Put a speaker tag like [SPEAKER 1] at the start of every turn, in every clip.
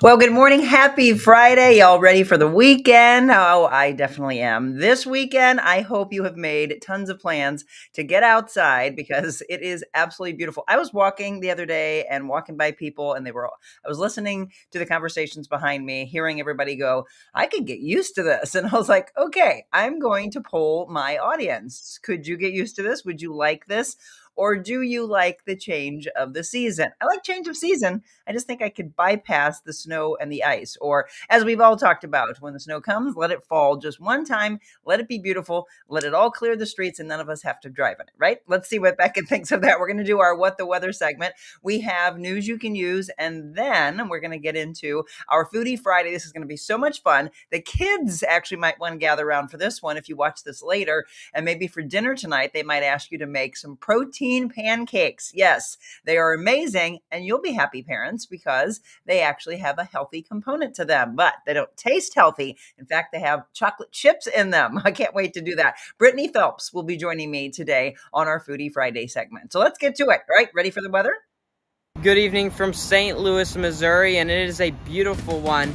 [SPEAKER 1] Well, good morning. Happy Friday. Y'all ready for the weekend? Oh, I definitely am. This weekend, I hope you have made tons of plans to get outside because it is absolutely beautiful. I was walking the other day and walking by people, and I was listening to the conversations behind me, hearing everybody go, I could get used to this. And I was like, okay, I'm going to poll my audience. Could you get used to this? Would you like this? Or do you like the change of the season? I like change of season. I just think I could bypass the snow and the ice. Or, as we've all talked about, when the snow comes, let it fall just one time, let it be beautiful, let it all clear the streets, and none of us have to drive in it, right? Let's see what Becca thinks of that. We're going to do our What the Weather segment. We have news you can use, and then we're going to get into our Foodie Friday. This is going to be so much fun. The kids actually might want to gather around for this one if you watch this later. And maybe for dinner tonight, they might ask you to make some protein pancakes. Yes, they are amazing, and you'll be happy parents because they actually have a healthy component to them, but they don't taste healthy. In fact, they have chocolate chips in them. I can't wait to do that. Brittany Phelps will be joining me today on our Foodie Friday segment. So let's get to it. All right, ready for the weather?
[SPEAKER 2] Good evening from St. Louis, Missouri, and it is a beautiful one.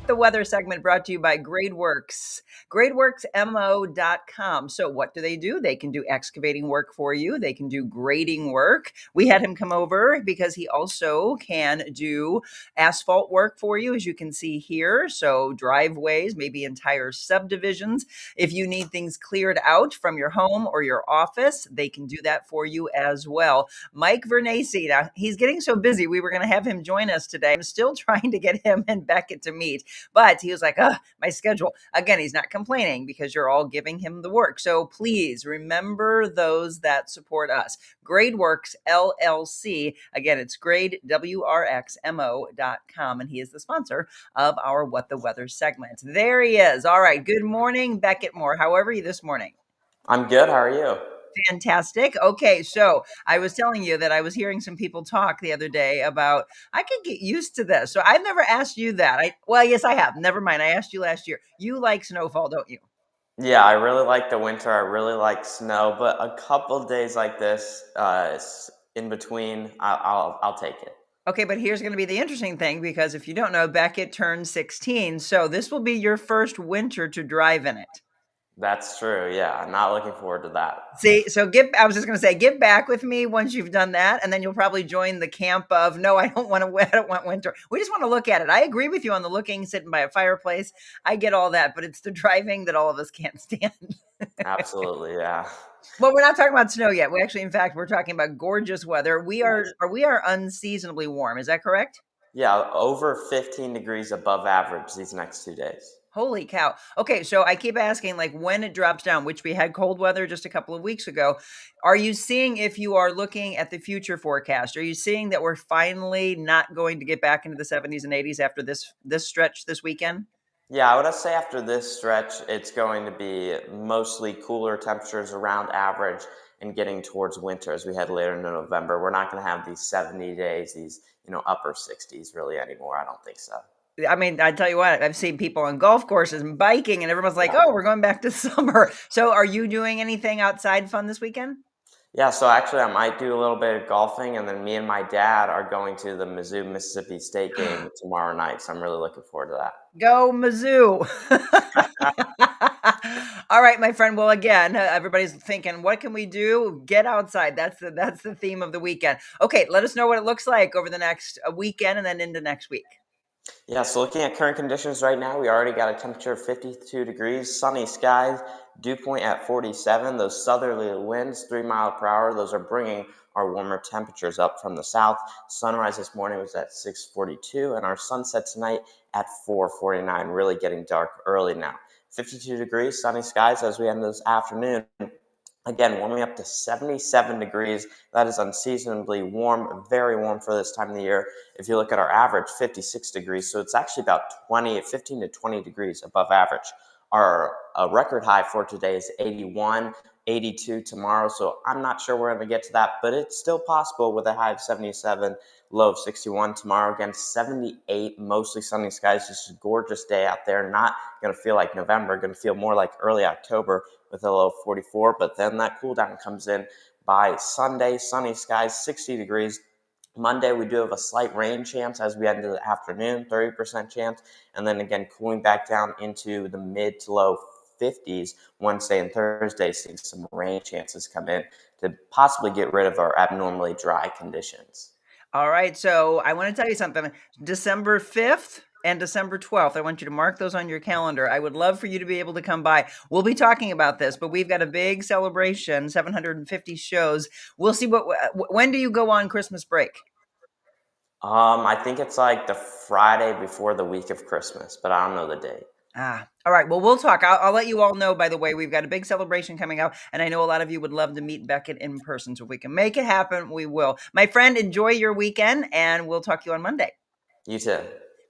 [SPEAKER 1] The weather segment brought to you by GradeWorks, gradeworksmo.com. So what do? They can do excavating work for you. They can do grading work. We had him come over because he also can do asphalt work for you, as you can see here. So driveways, maybe entire subdivisions. If you need things cleared out from your home or your office, they can do that for you as well. Mike Vernacey, now he's getting so busy. We were going to have him join us today. I'm still trying to get him and Beckett to meet. But he was like, my schedule. Again, he's not complaining because you're all giving him the work. So please remember those that support us. GradeWorks LLC. Again, it's GradeWRXMO.com. And he is the sponsor of our What the Weather segment. There he is. All right. Good morning, Beckett Moore. How are you this morning?
[SPEAKER 3] I'm good. How are you?
[SPEAKER 1] Fantastic. Okay, so I was telling you that I was hearing some people talk the other day about I could get used to this. So I've never asked you that. Well, yes, I have. Never mind. I asked you last year. You like snowfall, don't you?
[SPEAKER 3] Yeah, I really like the winter. I really like snow, but a couple days like this, in between, I'll take it.
[SPEAKER 1] Okay, but here's going to be the interesting thing because if you don't know, Beckett turned 16, so this will be your first winter to drive in it.
[SPEAKER 3] That's true. Yeah, I'm not looking forward to that.
[SPEAKER 1] See, so I was just going to say, get back with me once you've done that, and then you'll probably join the camp of, no, I don't want winter. We just want to look at it. I agree with you on the looking, sitting by a fireplace. I get all that, but it's the driving that all of us can't stand.
[SPEAKER 3] Absolutely, yeah.
[SPEAKER 1] Well, we're not talking about snow yet. In fact, we're talking about gorgeous weather. We are unseasonably warm. Is that correct?
[SPEAKER 3] Yeah, over 15 degrees above average these next 2 days.
[SPEAKER 1] Holy cow. Okay, so I keep asking, like, when it drops down, which we had cold weather just a couple of weeks ago. Are you seeing, if you are looking at the future forecast, are you seeing that we're finally not going to get back into the 70s and 80s after this stretch this weekend?
[SPEAKER 3] Yeah, I would say after this stretch, it's going to be mostly cooler temperatures around average and getting towards winter as we head later into November. We're not going to have these 70 days, these upper 60s really anymore. I don't think so.
[SPEAKER 1] I mean, I tell you what, I've seen people on golf courses and biking, and everyone's like, oh, we're going back to summer. So are you doing anything outside fun this weekend?
[SPEAKER 3] Yeah, so actually I might do a little bit of golfing, and then me and my dad are going to the Mizzou Mississippi State game tomorrow night, so I'm really looking forward to that.
[SPEAKER 1] Go Mizzou. All right, my friend. Well, again, everybody's thinking, what can we do? Get outside. That's the theme of the weekend. Okay, let us know what it looks like over the next weekend and then into next week.
[SPEAKER 3] Yeah, so looking at current conditions right now, we already got a temperature of 52 degrees, sunny skies, dew point at 47. Those southerly winds, 3 mile per hour, those are bringing our warmer temperatures up from the south. Sunrise this morning was at 6:42, and our sunset tonight at 4:49, really getting dark early now. 52 degrees, sunny skies as we end this afternoon. Again, warming up to 77 degrees. That is unseasonably warm, very warm for this time of the year. If you look at our average, 56 degrees. So it's actually about 15 to 20 degrees above average. Our record high for today is 81, 82 tomorrow. So I'm not sure we're going to get to that, but it's still possible with a high of 77 low of 61. Tomorrow, again, 78, mostly sunny skies. Just a gorgeous day out there. Not going to feel like November, going to feel more like early October with a low of 44. But then that cool down comes in by Sunday, sunny skies, 60 degrees. Monday, we do have a slight rain chance as we head into the afternoon, 30% chance. And then again, cooling back down into the mid to low 50s Wednesday and Thursday, seeing some rain chances come in to possibly get rid of our abnormally dry conditions.
[SPEAKER 1] All right, so I want to tell you something. December 5th and December 12th, I want you to mark those on your calendar. I would love for you to be able to come by. We'll be talking about this, but we've got a big celebration, 750 shows. We'll see when do you go on Christmas break?
[SPEAKER 3] I think it's like the Friday before the week of Christmas, but I don't know the date.
[SPEAKER 1] All right. Well, we'll talk. I'll let you all know, by the way, we've got a big celebration coming up, and I know a lot of you would love to meet Beckett in person. So if we can make it happen, we will. My friend, enjoy your weekend, and we'll talk to you on Monday.
[SPEAKER 3] You too.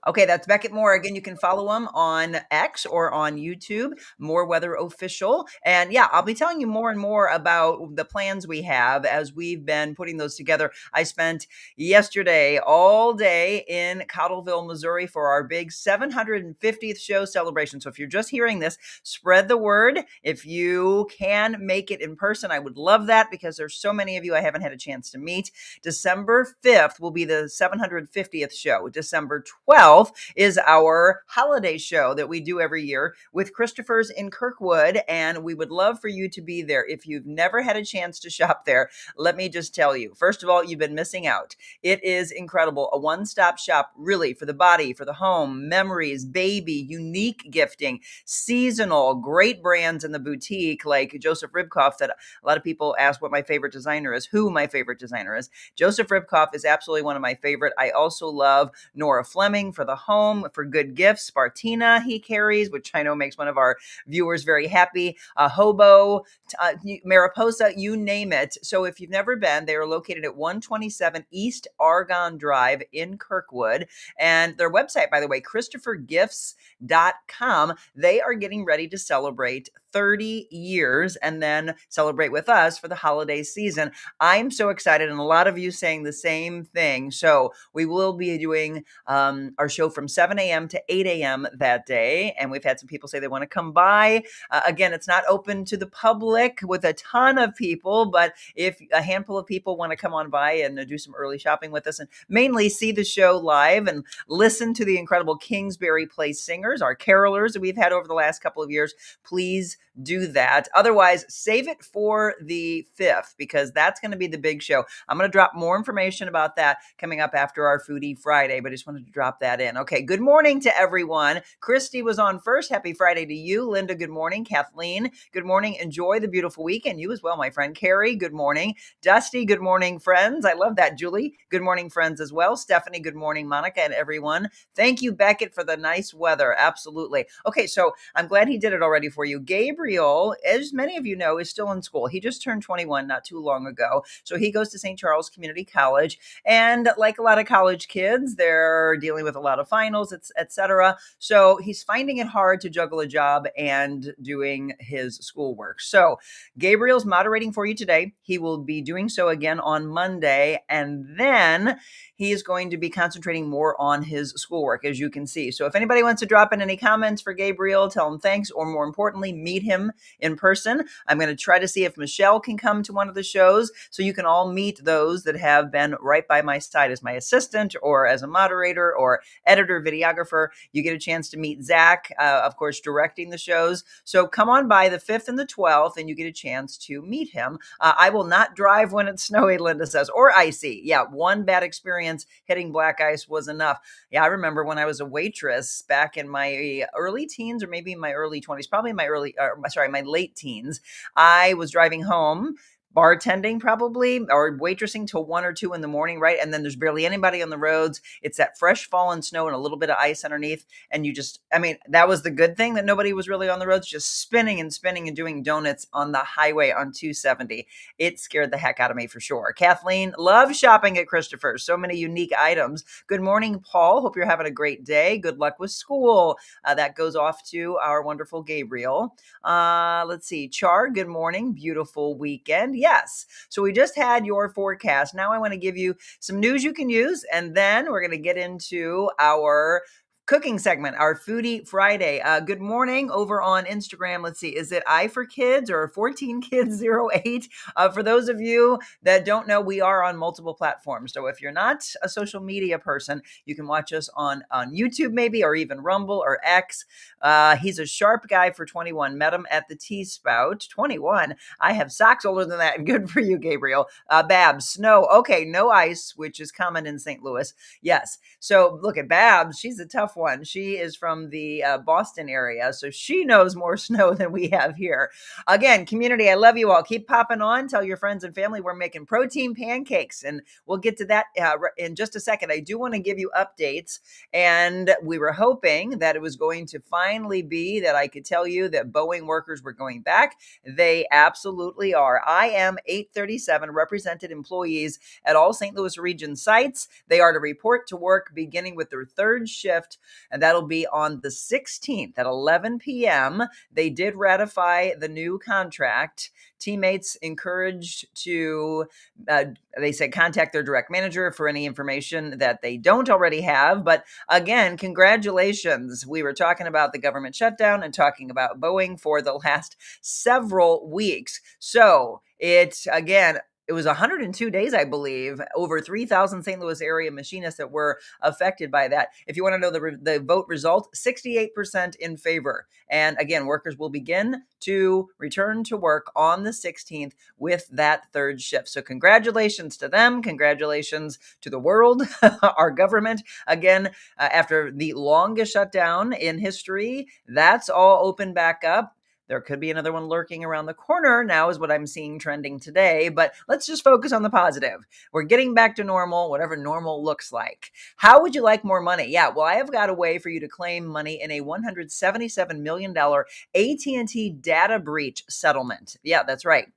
[SPEAKER 1] Okay, that's Beckett Moore. Again, you can follow him on X or on YouTube, More Weather Official. And yeah, I'll be telling you more and more about the plans we have as we've been putting those together. I spent yesterday all day in Cottleville, Missouri for our big 750th show celebration. So if you're just hearing this, spread the word. If you can make it in person, I would love that because there's so many of you I haven't had a chance to meet. December 5th will be the 750th show. December 12th is our holiday show that we do every year with Christopher's in Kirkwood, and we would love for you to be there. If you've never had a chance to shop there, let me just tell you, first of all, you've been missing out. It is incredible. A one-stop shop really for the body, for the home, memories, baby, unique gifting, seasonal, great brands in the boutique like Joseph Ribkoff that a lot of people ask what my favorite designer is, who my favorite designer is. Joseph Ribkoff is absolutely one of my favorite. I also love Nora Fleming for the home, for good gifts. Spartina he carries, which I know makes one of our viewers very happy. Hobo, Mariposa, you name it. So if you've never been, they are located at 127 East Argonne Drive in Kirkwood. And their website, by the way, ChristopherGifts.com, they are getting ready to celebrate 30 years and then celebrate with us for the holiday season. I'm so excited, and a lot of you saying the same thing. So we will be doing our show from 7 a.m. to 8 a.m. that day. And we've had some people say they want to come by. Again, it's not open to the public with a ton of people, but if a handful of people want to come on by and do some early shopping with us and mainly see the show live and listen to the incredible Kingsbury Place singers, our carolers that we've had over the last couple of years, please do that. Otherwise, save it for the 5th because that's going to be the big show. I'm going to drop more information about that coming up after our Foodie Friday, but I just wanted to drop that in. Okay, good morning to everyone. Christy was on first. Happy Friday to you. Linda, good morning. Kathleen, good morning. Enjoy the beautiful weekend. You as well, my friend. Carrie, good morning. Dusty, good morning, friends. I love that. Julie, good morning, friends, as well. Stephanie, good morning. Monica and everyone. Thank you, Beckett, for the nice weather. Absolutely. Okay, so I'm glad he did it already for you. Gabriel, as many of you know, is still in school. He just turned 21 not too long ago. So he goes to St. Charles Community College. And like a lot of college kids, they're dealing with a lot of finals, etc. So he's finding it hard to juggle a job and doing his schoolwork. So Gabriel's moderating for you today. He will be doing so again on Monday. And then he is going to be concentrating more on his schoolwork, as you can see. So if anybody wants to drop in any comments for Gabriel, tell him thanks, or more importantly, meet him in person. I'm going to try to see if Michelle can come to one of the shows so you can all meet those that have been right by my side as my assistant or as a moderator or editor, videographer. You get a chance to meet Zach, of course, directing the shows. So come on by the 5th and the 12th and you get a chance to meet him. I will not drive when it's snowy, Linda says, or icy. Yeah, one bad experience hitting black ice was enough. Yeah, I remember when I was a waitress back in my early teens or maybe my early 20s, probably my my late teens. I was driving home, bartending probably, or waitressing till 1 or 2 in the morning, right? And then there's barely anybody on the roads. It's that fresh fallen snow and a little bit of ice underneath. And you just, I mean, that was the good thing that nobody was really on the roads, just spinning and spinning and doing donuts on the highway on 270. It scared the heck out of me for sure. Kathleen, love shopping at Christopher's. So many unique items. Good morning, Paul. Hope you're having a great day. Good luck with school. That goes off to our wonderful Gabriel. Let's see. Char, good morning. Beautiful weekend. Yes. So we just had your forecast. Now I want to give you some news you can use, and then we're going to get into our cooking segment, our Foodie Friday. Good morning over on Instagram. Let's see, is it I for Kids or 14 Kids 08? For those of you that don't know, we are on multiple platforms. So if you're not a social media person, you can watch us on YouTube maybe, or even Rumble or X. He's a sharp guy for 21. Met him at the Tea Spout. 21. I have socks older than that. Good for you, Gabriel. Babs, snow. Okay, no ice, which is common in St. Louis. Yes. So look at Babs. She's a tough one. She is from the Boston area, so she knows more snow than we have here. Again, community, I love you all. Keep popping on. Tell your friends and family we're making protein pancakes, and we'll get to that in just a second. I do want to give you updates, and we were hoping that it was going to finally be that I could tell you that Boeing workers were going back. They absolutely are. IM 837 represented employees at all St. Louis region sites. They are to report to work beginning with their third shift, and that'll be on the 16th at 11 p.m. They did ratify the new contract. Teammates encouraged to, they said, contact their direct manager for any information that they don't already have. But again, congratulations. We were talking about the government shutdown and talking about Boeing for the last several weeks. So it was 102 days, I believe, over 3,000 St. Louis area machinists that were affected by that. If you want to know the vote result, 68% in favor. And again, workers will begin to return to work on the 16th with that third shift. So congratulations to them. Congratulations to the world, our government. Again, after the longest shutdown in history, that's all opened back up. There could be another one lurking around the corner now is what I'm seeing trending today, but let's just focus on the positive. We're getting back to normal, whatever normal looks like. How would you like more money? Yeah, well, I have got a way for you to claim money in a $177 million AT&T data breach settlement. Yeah, that's right.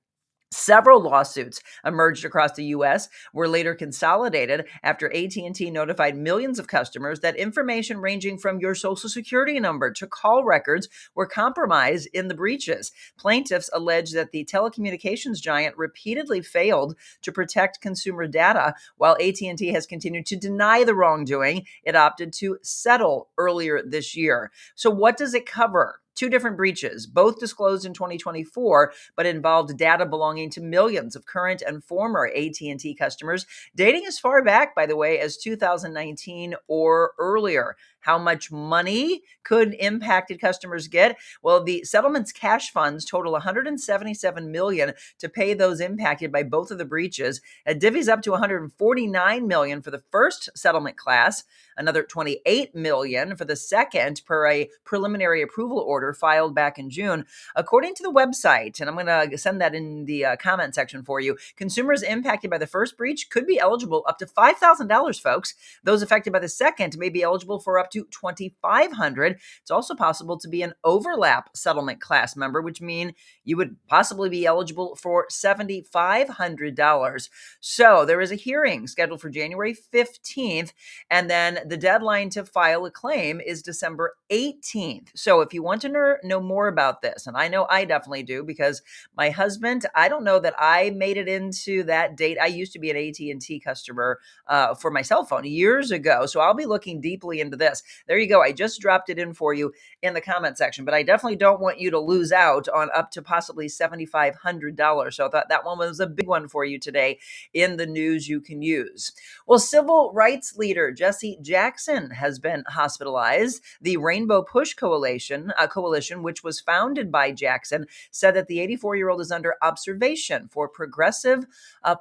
[SPEAKER 1] Several lawsuits emerged across the U.S., were later consolidated after AT&T notified millions of customers that information ranging from your Social Security number to call records were compromised in the breaches. Plaintiffs allege that the telecommunications giant repeatedly failed to protect consumer data. While AT&T has continued to deny the wrongdoing, it opted to settle earlier this year. So what does it cover? Two different breaches, both disclosed in 2024, but involved data belonging to millions of current and former AT&T customers, dating as far back, by the way, as 2019 or earlier. How much money could impacted customers get? Well, the settlement's cash funds total $177 million to pay those impacted by both of the breaches. It divvies up to $149 million for the first settlement class, another $28 million for the second per a preliminary approval order filed back in June. According to the website, and I'm going to send that in the comment section for you, consumers impacted by the first breach could be eligible up to $5,000, folks. Those affected by the second may be eligible for up to $2,500. It's also possible to be an overlap settlement class member, which means you would possibly be eligible for $7,500. So there is a hearing scheduled for January 15th, and then the deadline to file a claim is December 18th. So if you want to know more about this, and I know I definitely do because my husband, I don't know that I made it into that date. I used to be an AT&T customer for my cell phone years ago. So I'll be looking deeply into this. There you go. I just dropped it in for you in the comment section, but I definitely don't want you to lose out on up to possibly $7,500. So I thought that one was a big one for you today in the news you can use. Well, civil rights leader Jesse Jackson has been hospitalized. The Rainbow Push Coalition, which was founded by Jackson, said that the 84-year-old is under observation for progressive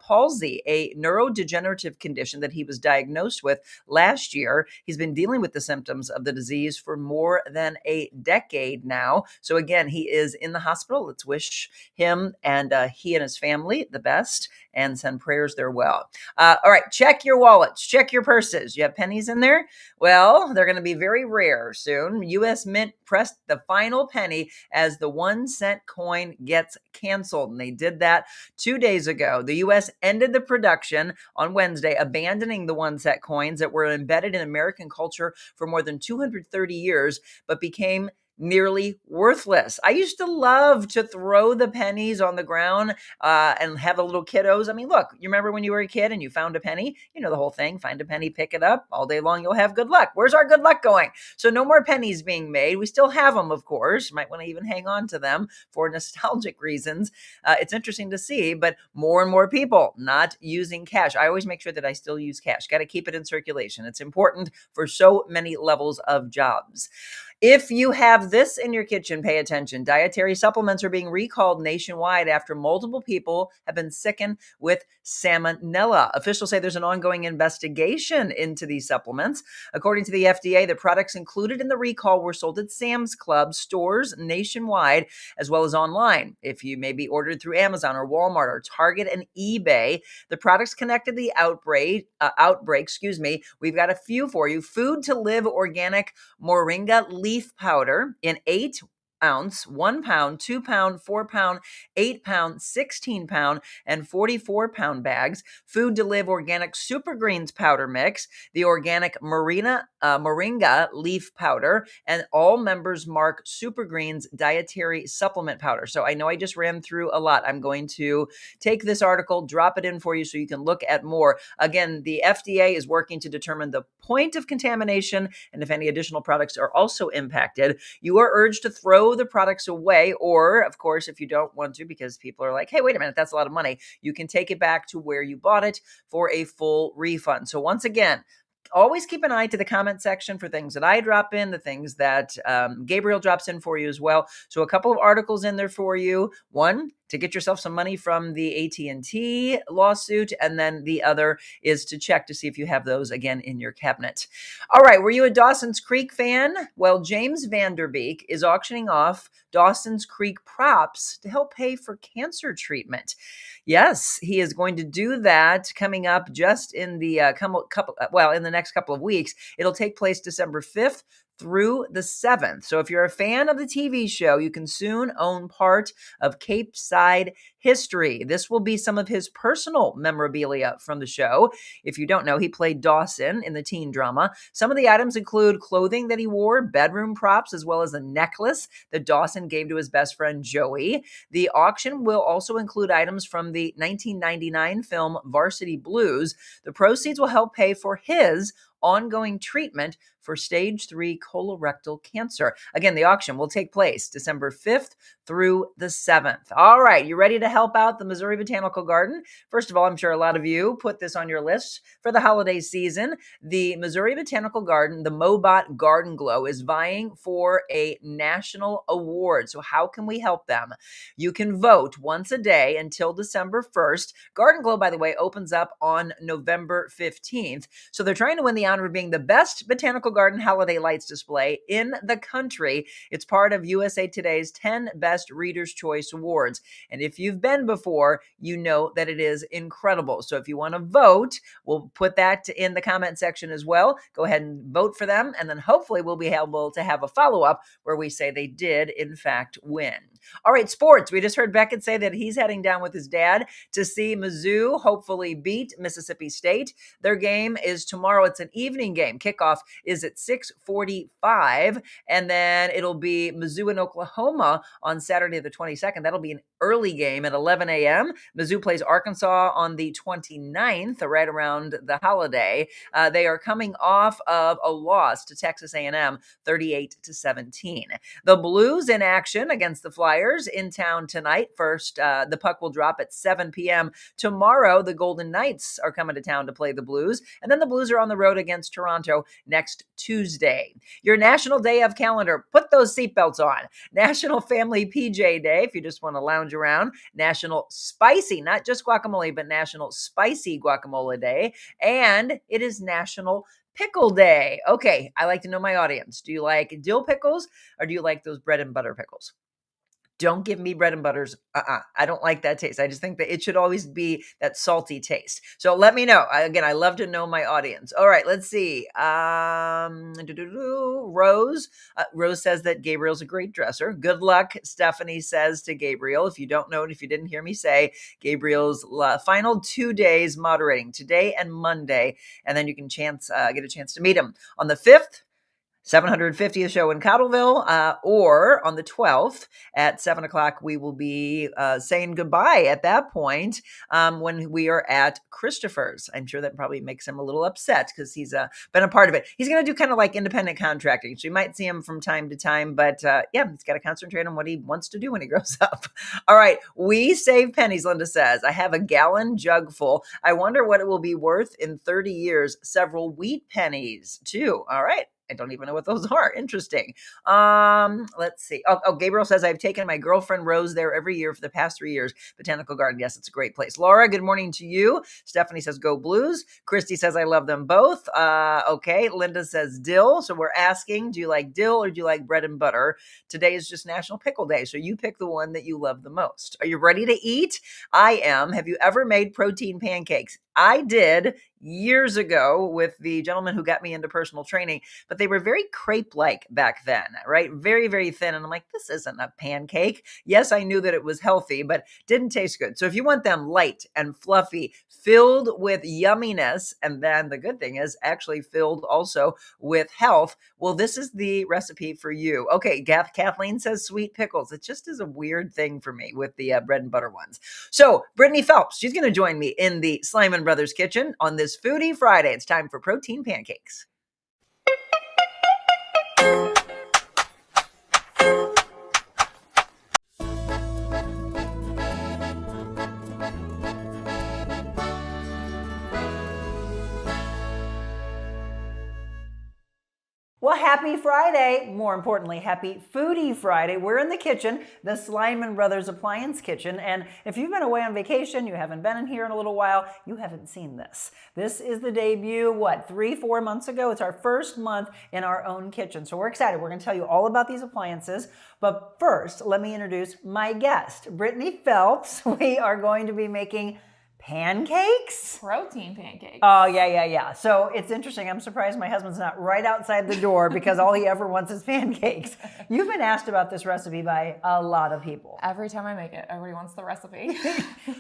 [SPEAKER 1] palsy, a neurodegenerative condition that he was diagnosed with last year. He's been dealing with the symptoms of the disease for more than a decade now. So again, he is in the hospital. Let's wish him and he and his family the best and send prayers their well. All right, check your wallets, check your purses. You have pennies in there? Well, they're going to be very rare soon. U.S. Mint pressed the final penny as the 1-cent coin gets canceled, and they did that 2 days ago. The U.S. ended the production on Wednesday, abandoning the 1-cent coins that were embedded in American culture for more than 230 years, but became nearly worthless. I used to love to throw the pennies on the ground and have the little kiddos. I mean, look, you remember when you were a kid and you found a penny? You know the whole thing. Find a penny, pick it up. All day long, you'll have good luck. Where's our good luck going? So no more pennies being made. We still have them, of course. You might want to even hang on to them for nostalgic reasons. It's interesting to see, but more and more people not using cash. I always make sure that I still use cash. Got to keep it in circulation. It's important for so many levels of jobs. If you have this in your kitchen, pay attention. Dietary supplements are being recalled nationwide after multiple people have been sickened with salmonella. Officials say there's an ongoing investigation into these supplements. According to the FDA, the products included in the recall were sold at Sam's Club stores nationwide, as well as online. If you maybe ordered through Amazon or Walmart or Target and eBay, the products connected to the outbreak, we've got a few for you. Food to Live organic moringa leaf powder in 8-ounce, 1 pound, 2 pound, 4 pound, 8 pound, 16 pound, and 44-pound bags. Food to Live organic super greens powder mix, the organic moringa leaf powder, and all members mark super greens dietary supplement powder. So I know I just ran through a lot. I'm going to take this article, drop it in for you so you can look at more. Again, the FDA is working to determine the point of contamination and if any additional products are also impacted. You are urged to throw the products away, or of course, if you don't want to, because people are like, hey, wait a minute, that's a lot of money, you can take it back to where you bought it for a full refund. So once again, always keep an eye to the comment section for things that I drop in, the things that Gabriel drops in for you as well. So a couple of articles in there for you. One, to get yourself some money from the AT&T lawsuit, and then the other is to check to see if you have those again in your cabinet. All right, were you a Dawson's Creek fan? Well, James Vanderbeek is auctioning off Dawson's Creek props to help pay for cancer treatment. Yes, he is going to do that coming up just in the in the next couple of weeks. It'll take place December 5th through the 7th. So if you're a fan of the TV show, you can soon own part of Cape Side history. This will be some of his personal memorabilia from the show. If you don't know, he played Dawson in the teen drama. Some of the items include clothing that he wore, bedroom props, as well as a necklace that Dawson gave to his best friend Joey. The auction will also include items from the 1999 film Varsity Blues. The proceeds will help pay for his ongoing treatment for stage 3 colorectal cancer. Again, the auction will take place December 5th through the 7th. All right, you ready to help out the Missouri Botanical Garden? First of all, I'm sure a lot of you put this on your list for the holiday season. The Missouri Botanical Garden, the Mobot Garden Glow, is vying for a national award. So how can we help them? You can vote once a day until December 1st. Garden Glow, by the way, opens up on November 15th. So they're trying to win the honor of being the best botanical garden holiday lights display in the country. It's part of USA Today's 10 Best Reader's Choice Awards. And if you've been before, you know that it is incredible. So if you want to vote, we'll put that in the comment section as well. Go ahead and vote for them. And then hopefully we'll be able to have a follow-up where we say they did, in fact, win. All right, sports. We just heard Beckett say that he's heading down with his dad to see Mizzou hopefully beat Mississippi State. Their game is tomorrow. It's an evening game. Kickoff is at 6:45, and then it'll be Mizzou and Oklahoma on Saturday the 22nd. That'll be an early game at 11 a.m. Mizzou plays Arkansas on the 29th, right around the holiday. They are coming off of a loss to Texas A&M, 38-17. The Blues in action against the Flyers in town tonight. First, the puck will drop at 7 p.m. Tomorrow, the Golden Knights are coming to town to play the Blues, and then the Blues are on the road against Toronto next Tuesday. Your National Day of calendar, put those seatbelts on. National Family PJ Day, if you just want to lounge around. National Spicy, not just guacamole, but National Spicy Guacamole Day. And it is National Pickle Day. Okay, I like to know my audience. Do you like dill pickles or do you like those bread and butter pickles? Don't give me bread and butters. I don't like that taste. I just think that it should always be that salty taste. So let me know. Again, I love to know my audience. All right, let's see. Rose. Rose says that Gabriel's a great dresser. Good luck, Stephanie says to Gabriel. If you don't know and if you didn't hear me say, Gabriel's final 2 days moderating, today and Monday, and then you can get a chance to meet him on the 5th. 750th show in Cottleville, or on the 12th at 7 o'clock, we will be saying goodbye at that point when we are at Christopher's. I'm sure that probably makes him a little upset because he's been a part of it. He's going to do kind of like independent contracting. So you might see him from time to time, but yeah, he's got to concentrate on what he wants to do when he grows up. All right. We save pennies, Linda says. I have a gallon jug full. I wonder what it will be worth in 30 years. Several wheat pennies too. All right. I don't even know what those are. Interesting. Let's see. Oh, Gabriel says, I've taken my girlfriend Rose there every year for the past 3 years. Botanical Garden. Yes, it's a great place. Laura, good morning to you. Stephanie says, go Blues. Christy says, I love them both. Okay. Linda says, dill. So we're asking, do you like dill or do you like bread and butter? Today is just National Pickle Day. So you pick the one that you love the most. Are you ready to eat? I am. Have you ever made protein pancakes? I did years ago with the gentleman who got me into personal training, but they were very crepe-like back then, right? Very, very thin. And I'm like, this isn't a pancake. Yes, I knew that it was healthy, but didn't taste good. So if you want them light and fluffy, filled with yumminess, and then the good thing is actually filled also with health, well, this is the recipe for you. Okay, Kathleen says sweet pickles. It just is a weird thing for me with the bread and butter ones. So Brittany Phelps, she's going to join me in the Slyman Brothers kitchen on this Foodie Friday. It's time for protein pancakes. Well, happy Friday. More importantly, happy Foodie Friday. We're in the kitchen, the Slyman Brothers Appliance Kitchen. And if you've been away on vacation, you haven't been in here in a little while, you haven't seen this. This is the debut, 3-4 months ago? It's our first month in our own kitchen. So we're excited. We're going to tell you all about these appliances. But first, let me introduce my guest, Brittany Phelps. We are going to be making pancakes?
[SPEAKER 4] Protein pancakes.
[SPEAKER 1] Oh, yeah. So it's interesting. I'm surprised my husband's not right outside the door because all he ever wants is pancakes. You've been asked about this recipe by a lot of people.
[SPEAKER 4] Every time I make it, everybody wants the recipe.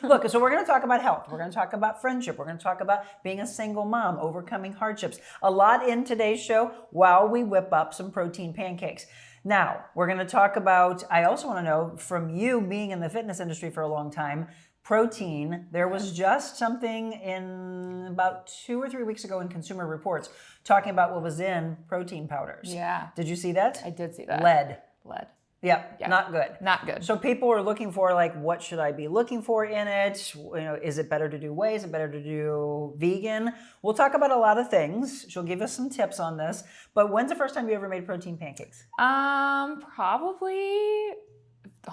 [SPEAKER 1] Look, so we're going to talk about health. We're going to talk about friendship. We're going to talk about being a single mom, overcoming hardships. A lot in today's show while we whip up some protein pancakes. Now, we're going to talk about, I also want to know from you being in the fitness industry for a long time, protein. There was just something in about 2 or 3 weeks ago in Consumer Reports talking about what was in protein powders.
[SPEAKER 4] Yeah.
[SPEAKER 1] Did you see that?
[SPEAKER 4] I did see that.
[SPEAKER 1] Lead. Yeah, not good.
[SPEAKER 4] Not good.
[SPEAKER 1] So people are looking for what should I be looking for in it? Is it better to do whey? Is it better to do vegan? We'll talk about a lot of things. She'll give us some tips on this. But when's the first time you ever made protein pancakes?
[SPEAKER 4] Probably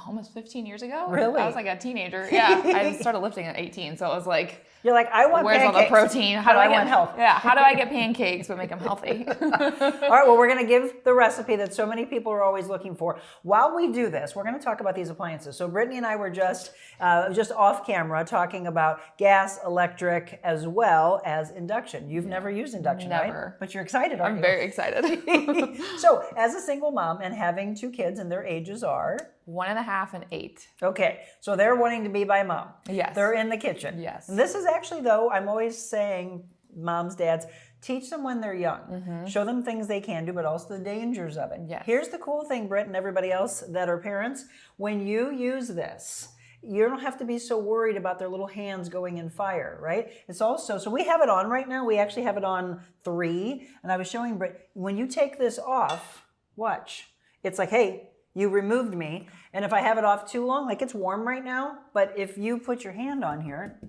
[SPEAKER 4] almost 15 years ago.
[SPEAKER 1] Really?
[SPEAKER 4] I was like a teenager. Yeah. I started lifting at 18. So it was like,
[SPEAKER 1] you're like, I want
[SPEAKER 4] where's
[SPEAKER 1] pancakes.
[SPEAKER 4] all the protein? How do I
[SPEAKER 1] want health?
[SPEAKER 4] Yeah. How do I get pancakes but make them healthy?
[SPEAKER 1] All right. Well, we're going to give the recipe that so many people are always looking for. While we do this, we're going to talk about these appliances. So Brittany and I were just off camera talking about gas, electric, as well as induction. You've never used induction,
[SPEAKER 4] Never.
[SPEAKER 1] right? But you're excited, aren't
[SPEAKER 4] I'm
[SPEAKER 1] you?
[SPEAKER 4] very excited.
[SPEAKER 1] So as a single mom and having 2 kids and their ages are?
[SPEAKER 4] 1.5 and 8.
[SPEAKER 1] Okay, so they're wanting to be by mom.
[SPEAKER 4] Yes.
[SPEAKER 1] They're in the kitchen.
[SPEAKER 4] Yes.
[SPEAKER 1] And this is actually, though, I'm always saying, moms, dads, teach them when they're young. Mm-hmm. Show them things they can do, but also the dangers of it.
[SPEAKER 4] Yes.
[SPEAKER 1] Here's the cool thing, Britt and everybody else that are parents. When you use this, you don't have to be so worried about their little hands going in fire, right? It's also, so we have it on right now. We actually have it on 3. And I was showing Britt, when you take this off, watch. It's like, hey, you removed me. And if I have it off too long, it's warm right now, but if you put your hand on here,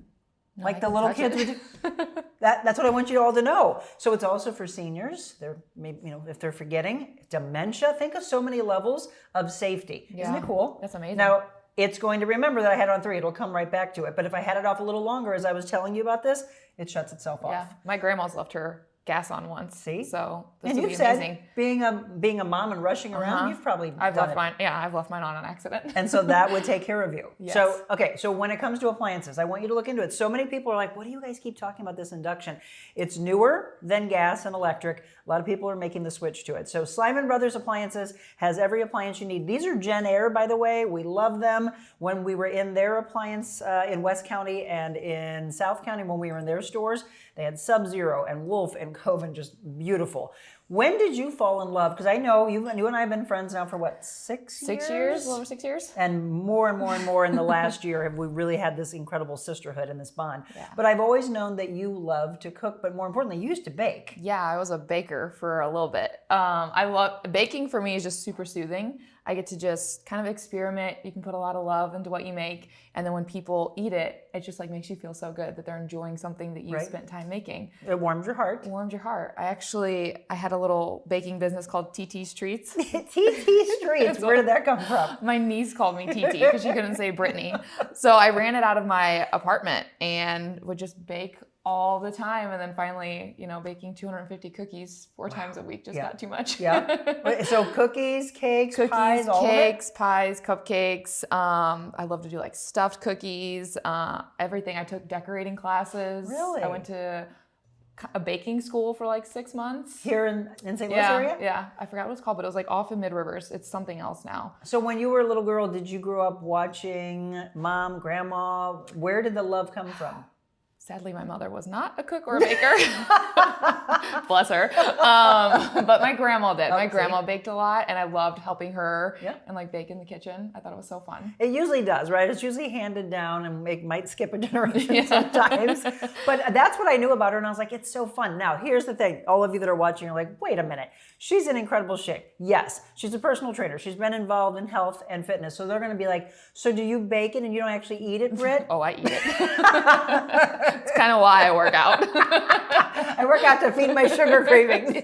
[SPEAKER 1] like the little kids would do, that's what I want you all to know. So it's also for seniors. They're maybe, if they're forgetting, dementia, think of so many levels of safety.
[SPEAKER 4] Yeah.
[SPEAKER 1] Isn't it cool?
[SPEAKER 4] That's amazing.
[SPEAKER 1] Now, it's going to remember that I had it on 3. It'll come right back to it. But if I had it off a little longer, as I was telling you about this, it shuts itself off.
[SPEAKER 4] Yeah. My grandma's left her gas on once.
[SPEAKER 1] See?
[SPEAKER 4] So this
[SPEAKER 1] And
[SPEAKER 4] would
[SPEAKER 1] you've
[SPEAKER 4] be amazing.
[SPEAKER 1] said, being a mom and rushing around, you've probably
[SPEAKER 4] I've
[SPEAKER 1] done
[SPEAKER 4] left
[SPEAKER 1] it.
[SPEAKER 4] mine. Yeah, I've left mine on accident.
[SPEAKER 1] And so that would take care of you.
[SPEAKER 4] Yes.
[SPEAKER 1] So, okay, so when it comes to appliances, I want you to look into it. So many people are like, what do you guys keep talking about this induction? It's newer than gas and electric. A lot of people are making the switch to it. So Slyman Brothers Appliances has every appliance you need. These are Gen Air, by the way. We love them. When we were in their appliance in West County and in South County, when we were in their stores, they had Sub-Zero and Wolf and Coven, just beautiful. When did you fall in love? Because I know you and I have been friends now for what, 6 years?
[SPEAKER 4] 6 years, a little over 6 years.
[SPEAKER 1] And more and more and more in the last year have we really had this incredible sisterhood and this bond.
[SPEAKER 4] Yeah.
[SPEAKER 1] But I've always known that you love to cook, but more importantly, you used to bake.
[SPEAKER 4] Yeah, I was a baker for a little bit. Baking for me is just super soothing. I get to just kind of experiment. You can put a lot of love into what you make. And then when people eat it, it just like makes you feel so good that they're enjoying something that you spent time making.
[SPEAKER 1] It warms your heart.
[SPEAKER 4] It warms your heart. I had a little baking business called TT's Treats.
[SPEAKER 1] TT Streets, where did that come from?
[SPEAKER 4] My niece called me TT because she couldn't say Brittany. So I ran it out of my apartment and would just bake all the time. And then finally, baking 250 cookies 4 times a week just got too much.
[SPEAKER 1] Yeah. So cookies, cakes, pies, all
[SPEAKER 4] cakes, pies, cupcakes. I love to do like stuffed cookies, everything. I took decorating classes.
[SPEAKER 1] Really?
[SPEAKER 4] I went to a baking school for like 6 months.
[SPEAKER 1] Here in St. Louis area?
[SPEAKER 4] Yeah. I forgot what it's called, but it was like off in Mid Rivers. It's something else now.
[SPEAKER 1] So when you were a little girl, did you grow up watching mom, grandma? Where did the love come from?
[SPEAKER 4] Sadly, my mother was not a cook or a baker. Bless her. But my grandma did. My grandma baked a lot, and I loved helping her and like bake in the kitchen. I thought it was so fun.
[SPEAKER 1] It usually does, right? It's usually handed down and might skip a generation sometimes. But that's what I knew about her, and I was like, it's so fun. Now, here's the thing. All of you that are watching are like, wait a minute. She's in incredible shape. Yes, she's a personal trainer. She's been involved in health and fitness. So they're going to be like, so do you bake it and you don't actually eat it, Britt?
[SPEAKER 4] Oh, I eat it. It's kind of why I work out.
[SPEAKER 1] I work out to feed my sugar cravings.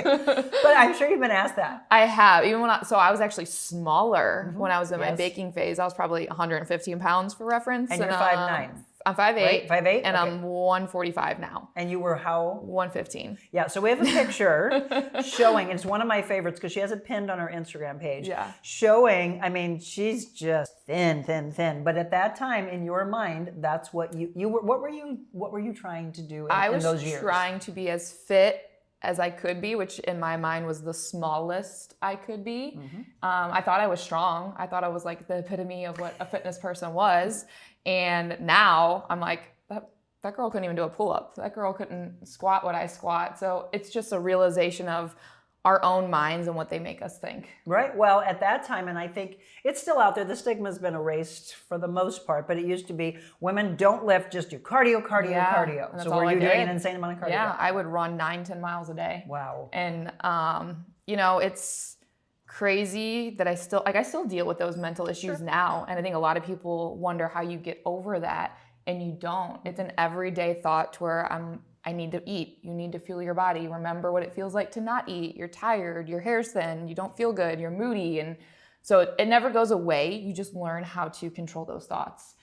[SPEAKER 1] But I'm sure you've been asked that.
[SPEAKER 4] I have. Even so I was actually smaller when I was in my baking phase. I was probably 115 pounds for reference.
[SPEAKER 1] And you're 5'9".
[SPEAKER 4] I'm 5'8".
[SPEAKER 1] Right? 5'8"?
[SPEAKER 4] And I'm 145 now.
[SPEAKER 1] And you were how?
[SPEAKER 4] 115.
[SPEAKER 1] Yeah, so we have a picture showing, it's one of my favorites because she has it pinned on her Instagram page.
[SPEAKER 4] Yeah.
[SPEAKER 1] Showing, she's just thin. But at that time, in your mind, that's what you were. What were you trying to do in those years?
[SPEAKER 4] I was trying to be as fit as I could be, which in my mind was the smallest I could be. I thought I was strong. I thought I was like the epitome of what a fitness person was. And now I'm like, that girl couldn't even do a pull-up. That girl couldn't squat what I squat. So it's just a realization of our own minds and what they make us think. Right.
[SPEAKER 1] Well, at that time, and I think it's still out there, the stigma's been erased for the most part, but it used to be women don't lift, just do cardio. So were you doing an insane amount of cardio?
[SPEAKER 4] Yeah, I would run 9-10 miles a day.
[SPEAKER 1] Wow.
[SPEAKER 4] And, it's crazy that I still deal with those mental issues now. And I think a lot of people wonder how you get over that, and you don't. It's an everyday thought to where I need to eat. You need to fuel your body. Remember what it feels like to not eat. You're tired, your hair's thin, you don't feel good, you're moody. And so it never goes away. You just learn how to control those thoughts.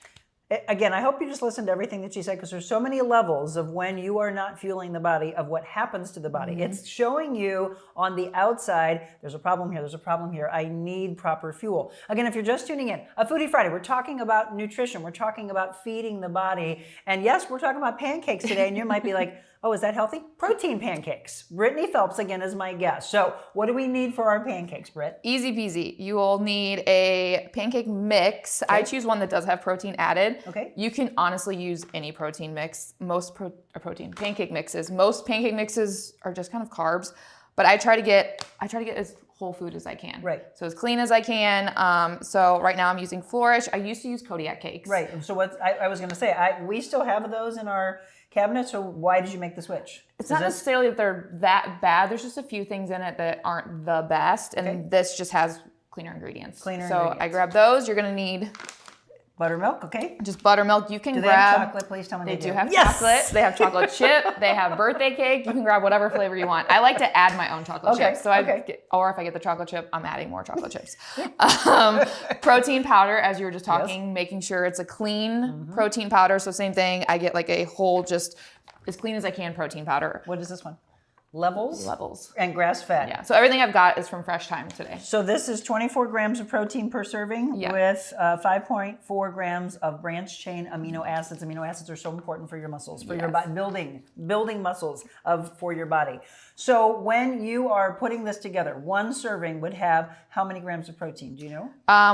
[SPEAKER 1] Again, I hope you just listened to everything that she said, because there's so many levels of when you are not fueling the body of what happens to the body. It's showing you on the outside, there's a problem here, I need proper fuel. Again, if you're just tuning in, a Foodie Friday, we're talking about nutrition, we're talking about feeding the body. And yes, we're talking about pancakes today, and you might be like, oh, is that healthy? Protein pancakes. Brittany Phelps, again, is my guest. So what do we need for our pancakes, Britt?
[SPEAKER 4] Easy peasy. You will need a pancake mix. Okay. I choose one that does have protein added.
[SPEAKER 1] Okay.
[SPEAKER 4] You can honestly use any protein mix. Most pancake mixes. Most pancake mixes are just kind of carbs, but I try to get as whole food as I can.
[SPEAKER 1] Right.
[SPEAKER 4] So as clean as I can. So right now I'm using Flourish. I used to use Kodiak cakes.
[SPEAKER 1] Right. So what I was going to say, we still have those in our cabinet, so why did you make the switch?
[SPEAKER 4] It's not necessarily that they're that bad. There's just a few things in it that aren't the best, and this just has cleaner ingredients. So I grab those. You're gonna need
[SPEAKER 1] buttermilk, okay?
[SPEAKER 4] Just buttermilk. You can
[SPEAKER 1] grab.
[SPEAKER 4] They have
[SPEAKER 1] chocolate? Please tell me they do.
[SPEAKER 4] They do have chocolate. They have chocolate chip. They have birthday cake. You can grab whatever flavor you want. I like to add my own chocolate chips. So or if I get the chocolate chip, I'm adding more chocolate chips. Protein powder, as you were just talking, making sure it's a clean protein powder. So same thing. I get like a whole, just as clean as I can protein powder.
[SPEAKER 1] What is this one? Levels?
[SPEAKER 4] Levels.
[SPEAKER 1] And grass-fed.
[SPEAKER 4] Yeah, so everything I've got is from Fresh Thyme today.
[SPEAKER 1] So this is 24 grams of protein per serving with 5.4 grams of branched-chain amino acids. Amino acids are so important for your muscles, for your body, building muscles for your body. So when you are putting this together, one serving would have how many grams of protein? Do you know?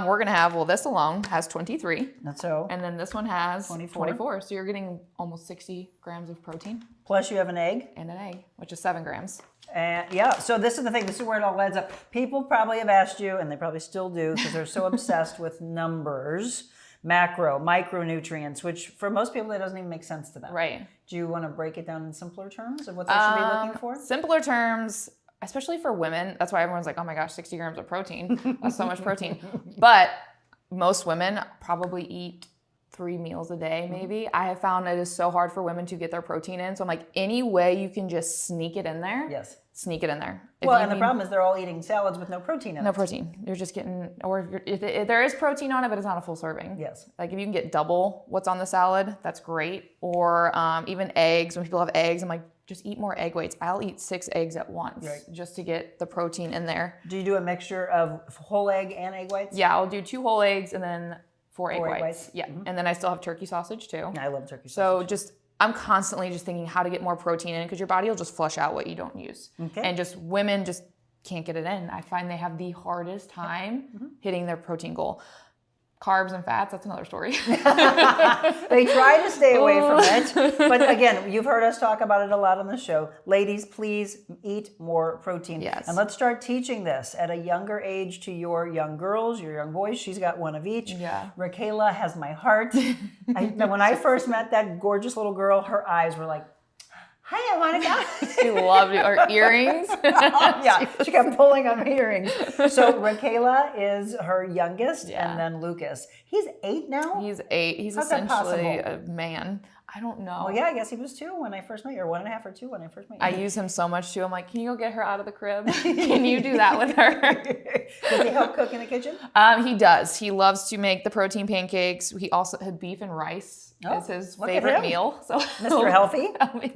[SPEAKER 4] We're going to have, this alone has 23.
[SPEAKER 1] That's so.
[SPEAKER 4] And then this one has 24. So you're getting almost 60 grams of protein.
[SPEAKER 1] Plus you have an egg.
[SPEAKER 4] And an egg, which is 7 grams. grams.
[SPEAKER 1] And yeah, so this is the thing. This is where it all adds up. People probably have asked you, and they probably still do, because they're so obsessed with numbers, macro, micronutrients, which for most people, that doesn't even make sense to them.
[SPEAKER 4] Right.
[SPEAKER 1] Do you want to break it down in simpler terms of what they should be looking for?
[SPEAKER 4] Simpler terms, especially for women. That's why everyone's like, oh my gosh, 60 grams of protein. That's so much protein. But most women probably eat 3 meals a day, maybe. I have found it is so hard for women to get their protein in. So I'm like, any way you can just sneak it in there,
[SPEAKER 1] Yes.
[SPEAKER 4] sneak it in there.
[SPEAKER 1] Well, and the problem is they're all eating salads with no protein in it.
[SPEAKER 4] No protein. You're just getting, or if there is protein on it, but it's not a full serving.
[SPEAKER 1] Yes.
[SPEAKER 4] Like if you can get double what's on the salad, that's great. Or even eggs. When people have eggs, I'm like, just eat more egg whites. I'll eat 6 eggs at once just to get the protein in there.
[SPEAKER 1] Do you do a mixture of whole egg and egg whites?
[SPEAKER 4] Yeah, I'll do 2 whole eggs and then 4 egg whites.
[SPEAKER 1] whites.
[SPEAKER 4] Yeah, and then I still have turkey sausage too.
[SPEAKER 1] I love turkey
[SPEAKER 4] So
[SPEAKER 1] sausage.
[SPEAKER 4] I'm constantly just thinking how to get more protein in because your body will just flush out what you don't use.
[SPEAKER 1] Okay.
[SPEAKER 4] And just women just can't get it in. I find they have the hardest time hitting their protein goal. Carbs and fats, that's another story.
[SPEAKER 1] They try to stay away from it. But again, you've heard us talk about it a lot on the show. Ladies, please eat more protein.
[SPEAKER 4] Yes.
[SPEAKER 1] And let's start teaching this at a younger age to your young girls, your young boys. She's got one of each.
[SPEAKER 4] Yeah.
[SPEAKER 1] Raquela has my heart. When I first met that gorgeous little girl, her eyes were like, hi, I want to go.
[SPEAKER 4] She loved it. Or earrings.
[SPEAKER 1] Yeah, she kept pulling on my earrings. So Raquela is her youngest, and then Lucas. He's 8 now?
[SPEAKER 4] He's 8. He's
[SPEAKER 1] How's that
[SPEAKER 4] essentially
[SPEAKER 1] possible?
[SPEAKER 4] a man. I don't know.
[SPEAKER 1] Well, yeah, I guess he was 2 when I first met you, or 1.5 or 2 when I first met you.
[SPEAKER 4] I use him so much too. I'm like, can you go get her out of the crib? Can you do that with her?
[SPEAKER 1] Does he help cook in the kitchen?
[SPEAKER 4] He does. He loves to make the protein pancakes. He also had beef and rice as his
[SPEAKER 1] look at
[SPEAKER 4] favorite
[SPEAKER 1] him.
[SPEAKER 4] meal. So
[SPEAKER 1] Mr. Healthy.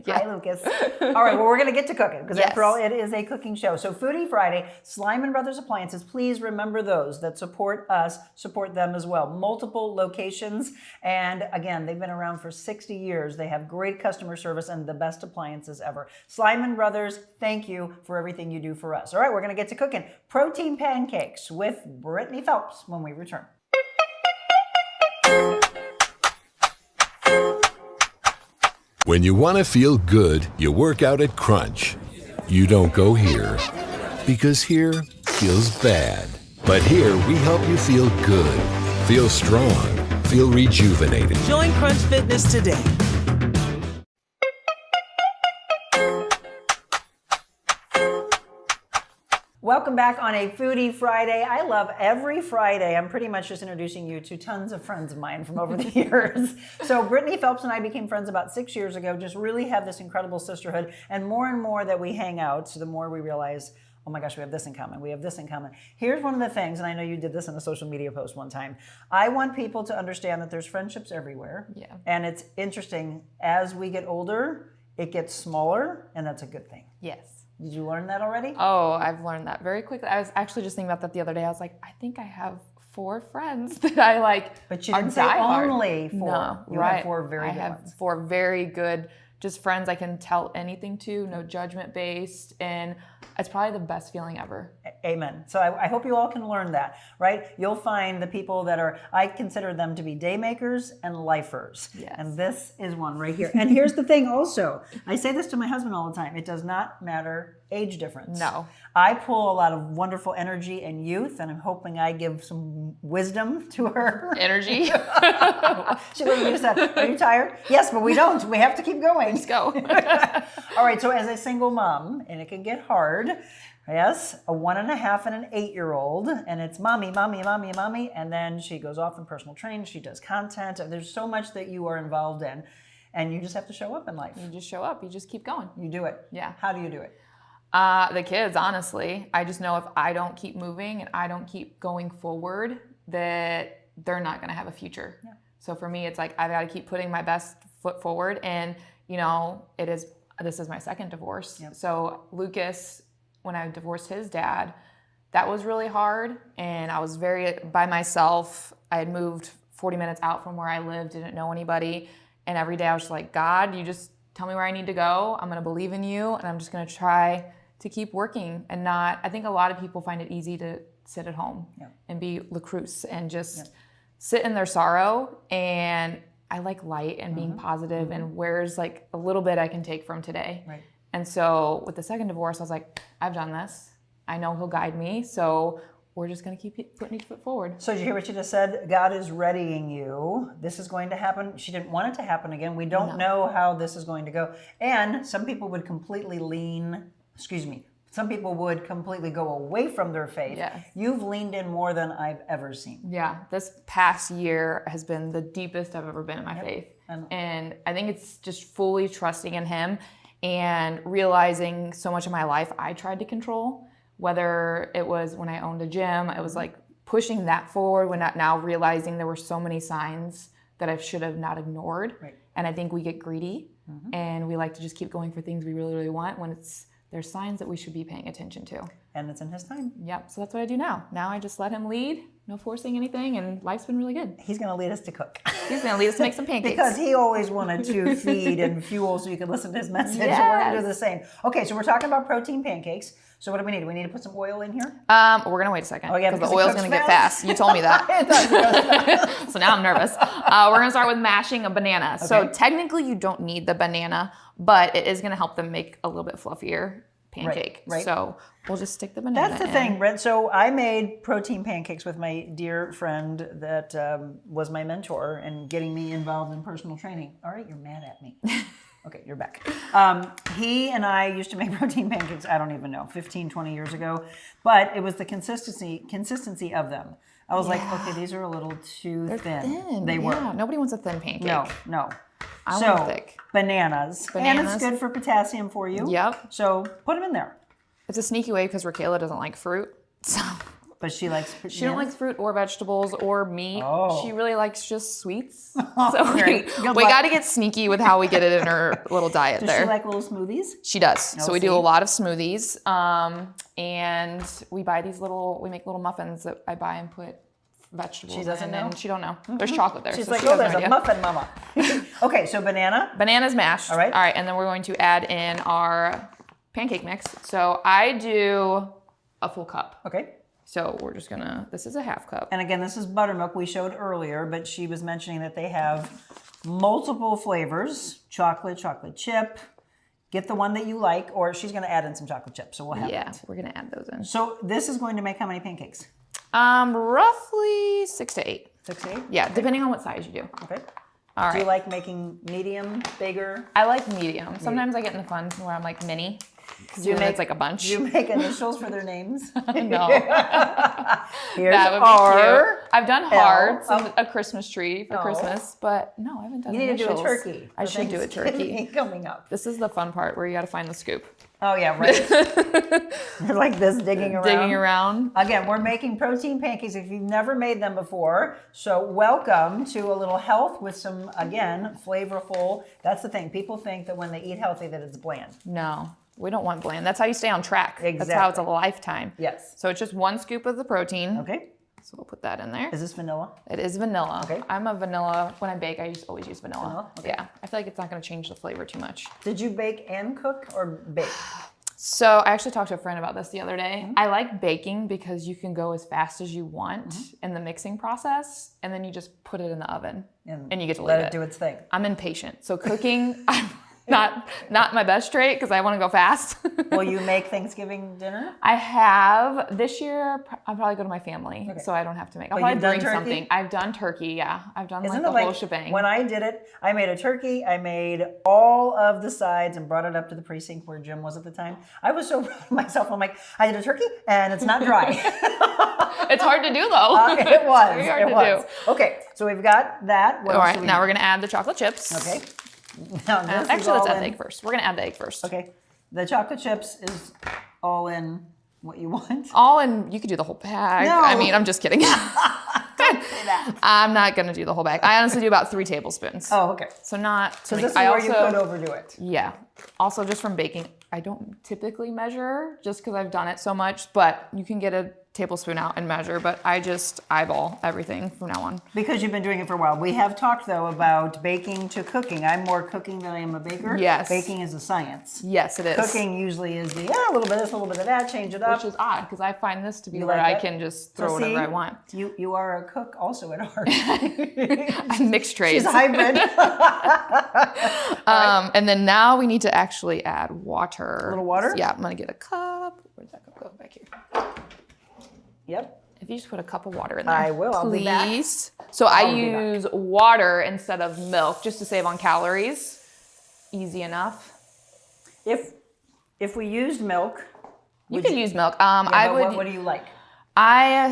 [SPEAKER 4] Yeah.
[SPEAKER 1] Hi, Lucas. All right, well, we're going to get to cooking because
[SPEAKER 4] Yes.
[SPEAKER 1] after all, it is a cooking show. So Foodie Friday, Slyman Brothers Appliances, please remember those that support us, support them as well. Multiple locations. And again, they've been around for 60 years. They have great customer service and the best appliances ever. Slyman Brothers, thank you for everything you do for us. All right, we're going to get to cooking. Protein Pancakes with Brittany Phelps when we return.
[SPEAKER 5] When you want to feel good, you work out at Crunch. You don't go here, because here feels bad. But here we help you feel good, feel strong, feel rejuvenated.
[SPEAKER 6] Join Crunch Fitness today.
[SPEAKER 1] Welcome back on a Foodie Friday. I love every Friday. I'm pretty much just introducing you to tons of friends of mine from over the years. So Brittany Phelps and I became friends about 6 years ago, just really have this incredible sisterhood. And more that we hang out, so the more we realize, oh my gosh, we have this in common. We have this in common. Here's one of the things, and I know you did this in a social media post one time. I want people to understand that there's friendships everywhere.
[SPEAKER 4] Yeah.
[SPEAKER 1] And it's interesting, as we get older, it gets smaller, and that's a good thing.
[SPEAKER 4] Yes.
[SPEAKER 1] Did you learn that already?
[SPEAKER 4] Oh, I've learned that very quickly. I was actually just thinking about that the other day. I was like, I think I have 4 friends that I like.
[SPEAKER 1] But you didn't say only 4.
[SPEAKER 4] No,
[SPEAKER 1] you
[SPEAKER 4] right.
[SPEAKER 1] have 4 very
[SPEAKER 4] I
[SPEAKER 1] good
[SPEAKER 4] have
[SPEAKER 1] ones.
[SPEAKER 4] 4 very good, just friends I can tell anything to, no judgment based, and it's probably the best feeling ever.
[SPEAKER 1] Amen. So I hope you all can learn that, right? You'll find the people that are, I consider them to be day makers and lifers.
[SPEAKER 4] Yes.
[SPEAKER 1] And this is one right here. And here's the thing also, I say this to my husband all the time, it does not matter age difference.
[SPEAKER 4] No.
[SPEAKER 1] I pull a lot of wonderful energy and youth, and I'm hoping I give some wisdom to her.
[SPEAKER 4] Energy.
[SPEAKER 1] She looked at me and said, are you tired? Yes, but we don't. We have to keep going.
[SPEAKER 4] Let's go.
[SPEAKER 1] All right, so as a single mom, and it can get hard, yes, a 1.5 and an 8-year-old, and it's mommy, and then she goes off in personal training, she does content, and there's so much that you are involved in, and you just have to show up in life.
[SPEAKER 4] You just show up. You just keep going.
[SPEAKER 1] You do it.
[SPEAKER 4] Yeah.
[SPEAKER 1] How do you do it?
[SPEAKER 4] The kids, honestly. I just know if I don't keep moving and I don't keep going forward, that they're not going to have a future.
[SPEAKER 1] Yeah.
[SPEAKER 4] So for me, it's like I've got to keep putting my best foot forward. And, you know, this is my second divorce.
[SPEAKER 1] Yep.
[SPEAKER 4] So Lucas, when I divorced his dad, that was really hard. And I was very by myself. I had moved 40 minutes out from where I lived, didn't know anybody. And every day I was like, God, you just tell me where I need to go. I'm going to believe in you. And I'm just going to try to keep working and not, I think a lot of people find it easy to sit at home and be Lacrosse and just sit in their sorrow. And I like light and being positive and where's like a little bit I can take from today.
[SPEAKER 1] Right.
[SPEAKER 4] And so with the second divorce, I was like, I've done this. I know he'll guide me. So we're just going to keep putting each foot forward.
[SPEAKER 1] So did you hear what she just said? God is readying you. This is going to happen. She didn't want it to happen again. We don't know how this is going to go. And some people would completely some people would completely go away from their faith.
[SPEAKER 4] Yes.
[SPEAKER 1] You've leaned in more than I've ever seen.
[SPEAKER 4] Yeah, this past year has been the deepest I've ever been in my faith. And I think it's just fully trusting in him and realizing so much of my life I tried to control. Whether it was when I owned a gym, it was like pushing that forward, when now realizing there were so many signs that I should have not ignored.
[SPEAKER 1] Right.
[SPEAKER 4] And I think we get greedy and we like to just keep going for things we really, really want when there's signs that we should be paying attention to.
[SPEAKER 1] And it's in his time.
[SPEAKER 4] Yep, so that's what I do now. Now I just let him lead, no forcing anything, and life's been really good.
[SPEAKER 1] He's going to lead us to cook.
[SPEAKER 4] He's going to lead us to make some pancakes.
[SPEAKER 1] Because he always wanted to feed and fuel so you could listen to his message.
[SPEAKER 4] Yes.
[SPEAKER 1] And we're going to do the same. Okay, so we're talking about protein pancakes. So what do we need? Do we need to put some oil in here?
[SPEAKER 4] We're going to wait a second.
[SPEAKER 1] Oh, yeah,
[SPEAKER 4] because
[SPEAKER 1] because
[SPEAKER 4] the oil's going to get fast. You told me that. So now I'm nervous. We're going to start with mashing a banana. Okay. So technically you don't need the banana, but it is going to help them make a little bit fluffier pancake.
[SPEAKER 1] Right.
[SPEAKER 4] So we'll just stick the banana in.
[SPEAKER 1] That's the thing, Brett. So I made protein pancakes with my dear friend that was my mentor and getting me involved in personal training. All right, you're mad at me. Okay, you're back. He and I used to make protein pancakes, I don't even know, 15, 20 years ago. But it was the consistency of them. I was like, okay, these are a little too thin. They were.
[SPEAKER 4] Nobody wants a thin pancake.
[SPEAKER 1] No.
[SPEAKER 4] I want thick.
[SPEAKER 1] Bananas. And it's good for potassium for you.
[SPEAKER 4] Yep.
[SPEAKER 1] So put them in there.
[SPEAKER 4] It's a sneaky way because Raquela doesn't like fruit. So.
[SPEAKER 1] But she likes
[SPEAKER 4] She don't like fruit or vegetables or meat.
[SPEAKER 1] Oh.
[SPEAKER 4] She really likes just sweets. So we got to get sneaky with how we get it in her little diet there.
[SPEAKER 1] Does she like little smoothies?
[SPEAKER 4] She does. No, so we do a lot of smoothies. And we make little muffins that I buy and put vegetables in.
[SPEAKER 1] She doesn't know?
[SPEAKER 4] And she don't know. There's chocolate there.
[SPEAKER 1] She's like, oh, there's a muffin mama. Okay, so banana.
[SPEAKER 4] Banana's mashed. All right, and then we're going to add in our pancake mix. So I do a full cup.
[SPEAKER 1] Okay.
[SPEAKER 4] So we're just this is a half cup.
[SPEAKER 1] And again, this is buttermilk we showed earlier, but she was mentioning that they have multiple flavors, chocolate chip. Get the one that you like, or she's going to add in some chocolate chips, so we'll have
[SPEAKER 4] that. We're going to add those in.
[SPEAKER 1] So this is going to make how many pancakes?
[SPEAKER 4] Roughly 6 to 8.
[SPEAKER 1] 6 to 8?
[SPEAKER 4] Yeah, depending on what size you do.
[SPEAKER 1] Okay.
[SPEAKER 4] All right.
[SPEAKER 1] Do you like making medium, bigger?
[SPEAKER 4] I like medium. Sometimes I get in the fun where I'm like mini. Because it's like a bunch.
[SPEAKER 1] Do you make initials for their names?
[SPEAKER 4] No.
[SPEAKER 1] Here's
[SPEAKER 4] that would be
[SPEAKER 1] R.
[SPEAKER 4] cute. I've done hearts and a Christmas tree for Christmas, but no, I haven't done initials.
[SPEAKER 1] You need to do a turkey.
[SPEAKER 4] I should do a turkey.
[SPEAKER 1] Coming up.
[SPEAKER 4] This is the fun part where you got to find the scoop.
[SPEAKER 1] Oh, yeah, right. They're like this, digging around. Again, we're making protein pancakes if you've never made them before. So welcome to a little health with some, again, flavorful. That's the thing. People think that when they eat healthy that it's bland.
[SPEAKER 4] No, we don't want bland. That's how you stay on track.
[SPEAKER 1] Exactly.
[SPEAKER 4] That's how it's a lifetime.
[SPEAKER 1] Yes.
[SPEAKER 4] So it's just 1 scoop of the protein.
[SPEAKER 1] Okay.
[SPEAKER 4] So we'll put that in there.
[SPEAKER 1] Is this vanilla?
[SPEAKER 4] It is vanilla.
[SPEAKER 1] Okay.
[SPEAKER 4] I'm a vanilla. When I bake, I always use vanilla.
[SPEAKER 1] Okay.
[SPEAKER 4] Yeah. I feel like it's not going to change the flavor too much.
[SPEAKER 1] Did you bake and cook or bake?
[SPEAKER 4] So I actually talked to a friend about this the other day. I like baking because you can go as fast as you want in the mixing process, and then you just put it in the oven and you get to
[SPEAKER 1] let
[SPEAKER 4] leave
[SPEAKER 1] it do its thing.
[SPEAKER 4] I'm impatient. So cooking, I'm not my best trait because I want to go fast.
[SPEAKER 1] Will you make Thanksgiving dinner?
[SPEAKER 4] I have. This year, I'll probably go to my family, so I don't have to make. I'll probably bring something. I've done turkey, yeah. I've done like the whole shebang.
[SPEAKER 1] When I did it, I made a turkey. I made all of the sides and brought it up to the precinct where Jim was at the time. I was so proud of myself. I'm like, I did a turkey and it's not dry.
[SPEAKER 4] It's hard to do though.
[SPEAKER 1] It was.
[SPEAKER 4] It's very hard to do.
[SPEAKER 1] Okay, so we've got that.
[SPEAKER 4] All right, now we're going to add the chocolate chips.
[SPEAKER 1] Okay. Now,
[SPEAKER 4] actually, let's add the egg first. We're going to add the egg first.
[SPEAKER 1] Okay. The chocolate chips is all in what you want.
[SPEAKER 4] All in, you could do the whole bag.
[SPEAKER 1] No.
[SPEAKER 4] I mean, I'm just kidding.
[SPEAKER 1] Don't say that.
[SPEAKER 4] I'm not going to do the whole bag. I honestly do about 3 tablespoons.
[SPEAKER 1] Oh, okay.
[SPEAKER 4] So not.
[SPEAKER 1] So this is where you could overdo it.
[SPEAKER 4] Yeah. Also, just from baking, I don't typically measure just because I've done it so much, but you can get a tablespoon out and measure, but I just eyeball everything from now on.
[SPEAKER 1] Because you've been doing it for a while. We have talked, though, about baking to cooking. I'm more cooking than I am a baker.
[SPEAKER 4] Yes.
[SPEAKER 1] Baking is a science.
[SPEAKER 4] Yes, it is.
[SPEAKER 1] Cooking usually is the, a little bit of this, a little bit of that, change it up.
[SPEAKER 4] Which is odd, because I find this to be
[SPEAKER 1] You
[SPEAKER 4] where
[SPEAKER 1] like
[SPEAKER 4] I
[SPEAKER 1] that?
[SPEAKER 4] can just
[SPEAKER 1] So
[SPEAKER 4] throw whatever
[SPEAKER 1] see,
[SPEAKER 4] I want.
[SPEAKER 1] You are a cook also at heart.
[SPEAKER 4] I'm mixed trades.
[SPEAKER 1] She's a hybrid.
[SPEAKER 4] And then now we need to actually add water.
[SPEAKER 1] A little water?
[SPEAKER 4] Yeah, I'm gonna get a cup. Where'd that cup go? Back here.
[SPEAKER 1] Yep.
[SPEAKER 4] If you just put a cup of water in there.
[SPEAKER 1] I will. I'll be back.
[SPEAKER 4] Please. So I use water instead of milk just to save on calories. Easy enough.
[SPEAKER 1] If we used milk,
[SPEAKER 4] You could use milk.
[SPEAKER 1] yeah,
[SPEAKER 4] I
[SPEAKER 1] but
[SPEAKER 4] would.
[SPEAKER 1] what do you like?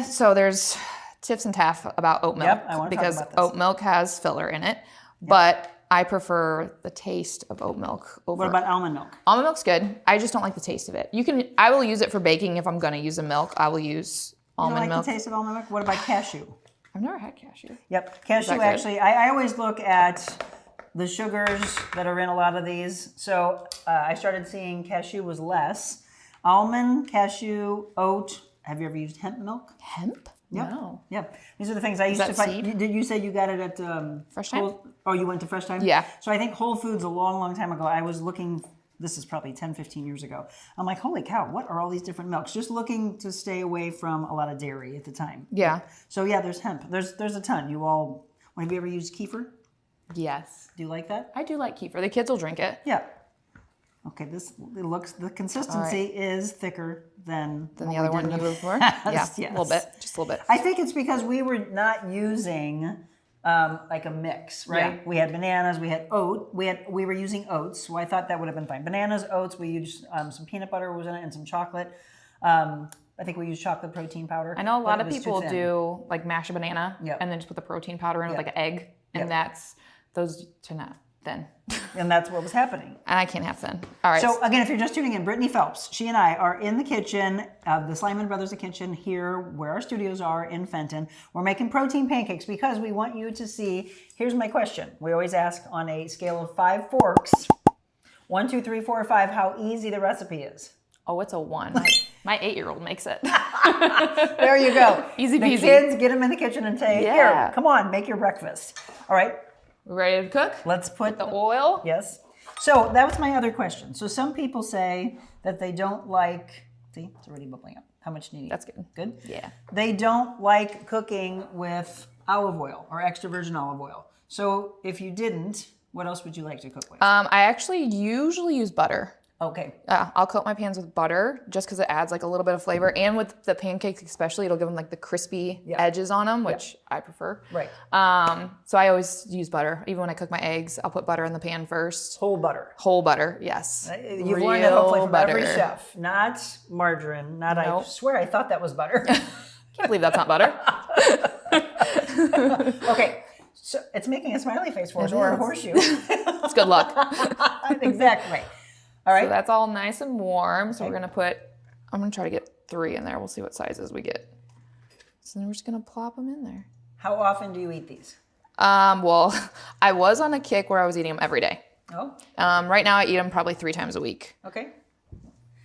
[SPEAKER 4] So there's tips and taff about oat milk
[SPEAKER 1] Yep, I wanna talk
[SPEAKER 4] because
[SPEAKER 1] about this.
[SPEAKER 4] oat milk has filler in it, but I prefer the taste of oat milk over.
[SPEAKER 1] What about almond milk?
[SPEAKER 4] Almond milk's good. I just don't like the taste of it. I will use it for baking if I'm gonna use a milk. I will use
[SPEAKER 1] You don't
[SPEAKER 4] almond
[SPEAKER 1] like
[SPEAKER 4] milk.
[SPEAKER 1] the taste of almond milk? What about cashew?
[SPEAKER 4] I've never had cashew.
[SPEAKER 1] Yep, cashew
[SPEAKER 4] that good?
[SPEAKER 1] actually, I always look at the sugars that are in a lot of these. So I started seeing cashew was less. Almond, cashew, oat. Have you ever used hemp milk?
[SPEAKER 4] Hemp?
[SPEAKER 1] Yep.
[SPEAKER 4] No.
[SPEAKER 1] Yep. These are the things I used
[SPEAKER 4] that
[SPEAKER 1] to find.
[SPEAKER 4] seed?
[SPEAKER 1] Did you say you got it at
[SPEAKER 4] Fresh Time?
[SPEAKER 1] Oh, you went to Fresh Time?
[SPEAKER 4] Yeah.
[SPEAKER 1] So I think Whole Foods a long, long time ago, I was looking, this is probably 10, 15 years ago. I'm like, holy cow, what are all these different milks? Just looking to stay away from a lot of dairy at the time.
[SPEAKER 4] Yeah.
[SPEAKER 1] So yeah, there's hemp. There's a ton. Have you ever used kefir?
[SPEAKER 4] Yes.
[SPEAKER 1] Do you like that?
[SPEAKER 4] I do like kefir. The kids will drink it.
[SPEAKER 1] Yeah. Okay, the consistency is thicker than
[SPEAKER 4] The other one you
[SPEAKER 1] did.
[SPEAKER 4] were before?
[SPEAKER 1] Yes,
[SPEAKER 4] Yeah. A little bit. Just a little bit.
[SPEAKER 1] I think it's because we were not using like a mix, right?
[SPEAKER 4] Yeah.
[SPEAKER 1] We had bananas, we had oat, we were using oats, so I thought that would have been fine. Bananas, oats, we used some peanut butter was in it and some chocolate. I think we used chocolate protein powder.
[SPEAKER 4] I know a
[SPEAKER 1] but
[SPEAKER 4] lot
[SPEAKER 1] it
[SPEAKER 4] of
[SPEAKER 1] was too
[SPEAKER 4] people
[SPEAKER 1] thin.
[SPEAKER 4] do like mash a banana
[SPEAKER 1] Yep.
[SPEAKER 4] and then just put the protein powder in with
[SPEAKER 1] Yep.
[SPEAKER 4] like an egg, and
[SPEAKER 1] Yep.
[SPEAKER 4] those turn out thin.
[SPEAKER 1] And that's what was happening.
[SPEAKER 4] And I can't have thin. All right.
[SPEAKER 1] So again, if you're just tuning in, Brittany Phelps, she and I are in the kitchen of the Slyman Brothers Kitchen here where our studios are in Fenton. We're making protein pancakes because we want you to see, here's my question. We always ask on a scale of 5 forks, 1, 2, 3, 4, 5, how easy the recipe is.
[SPEAKER 4] Oh, it's a 1. My 8-year-old makes it.
[SPEAKER 1] There you go.
[SPEAKER 4] Easy
[SPEAKER 1] the
[SPEAKER 4] peasy.
[SPEAKER 1] kids, get them in the kitchen and say,
[SPEAKER 4] Yeah.
[SPEAKER 1] here, come on, make your breakfast. All right,
[SPEAKER 4] We ready to cook?
[SPEAKER 1] let's put
[SPEAKER 4] The oil.
[SPEAKER 1] Yes. So that was my other question. So some people say that they don't like, see, it's already bubbling up. How much do you need?
[SPEAKER 4] That's good.
[SPEAKER 1] Good?
[SPEAKER 4] Yeah.
[SPEAKER 1] They don't like cooking with olive oil or extra virgin olive oil. So if you didn't, what else would you like to cook with?
[SPEAKER 4] I actually usually use butter.
[SPEAKER 1] Okay.
[SPEAKER 4] I'll coat my pans with butter just because it adds like a little bit of flavor, and with the pancakes especially, it'll give them like the crispy edges on them, which I prefer.
[SPEAKER 1] Right.
[SPEAKER 4] So I always use butter. Even when I cook my eggs, I'll put butter in the pan first.
[SPEAKER 1] Whole butter.
[SPEAKER 4] Whole butter, yes.
[SPEAKER 1] You've learned that hopefully from every
[SPEAKER 4] butter.
[SPEAKER 1] chef. Not margarine. Not, I
[SPEAKER 4] Nope.
[SPEAKER 1] swear I thought that was butter.
[SPEAKER 4] Can't believe that's not butter.
[SPEAKER 1] Okay. So it's making a smiley face for us
[SPEAKER 4] It
[SPEAKER 1] or a
[SPEAKER 4] is.
[SPEAKER 1] horseshoe.
[SPEAKER 4] It's good luck.
[SPEAKER 1] Exactly. All right.
[SPEAKER 4] So that's all nice and warm. So we're gonna I'm gonna try to get 3 in there. We'll see what sizes we get. So then we're just gonna plop them in there.
[SPEAKER 1] How often do you eat these?
[SPEAKER 4] Well, I was on a kick where I was eating them every day.
[SPEAKER 1] Oh,
[SPEAKER 4] Right now I eat them probably 3 times a week.
[SPEAKER 1] okay.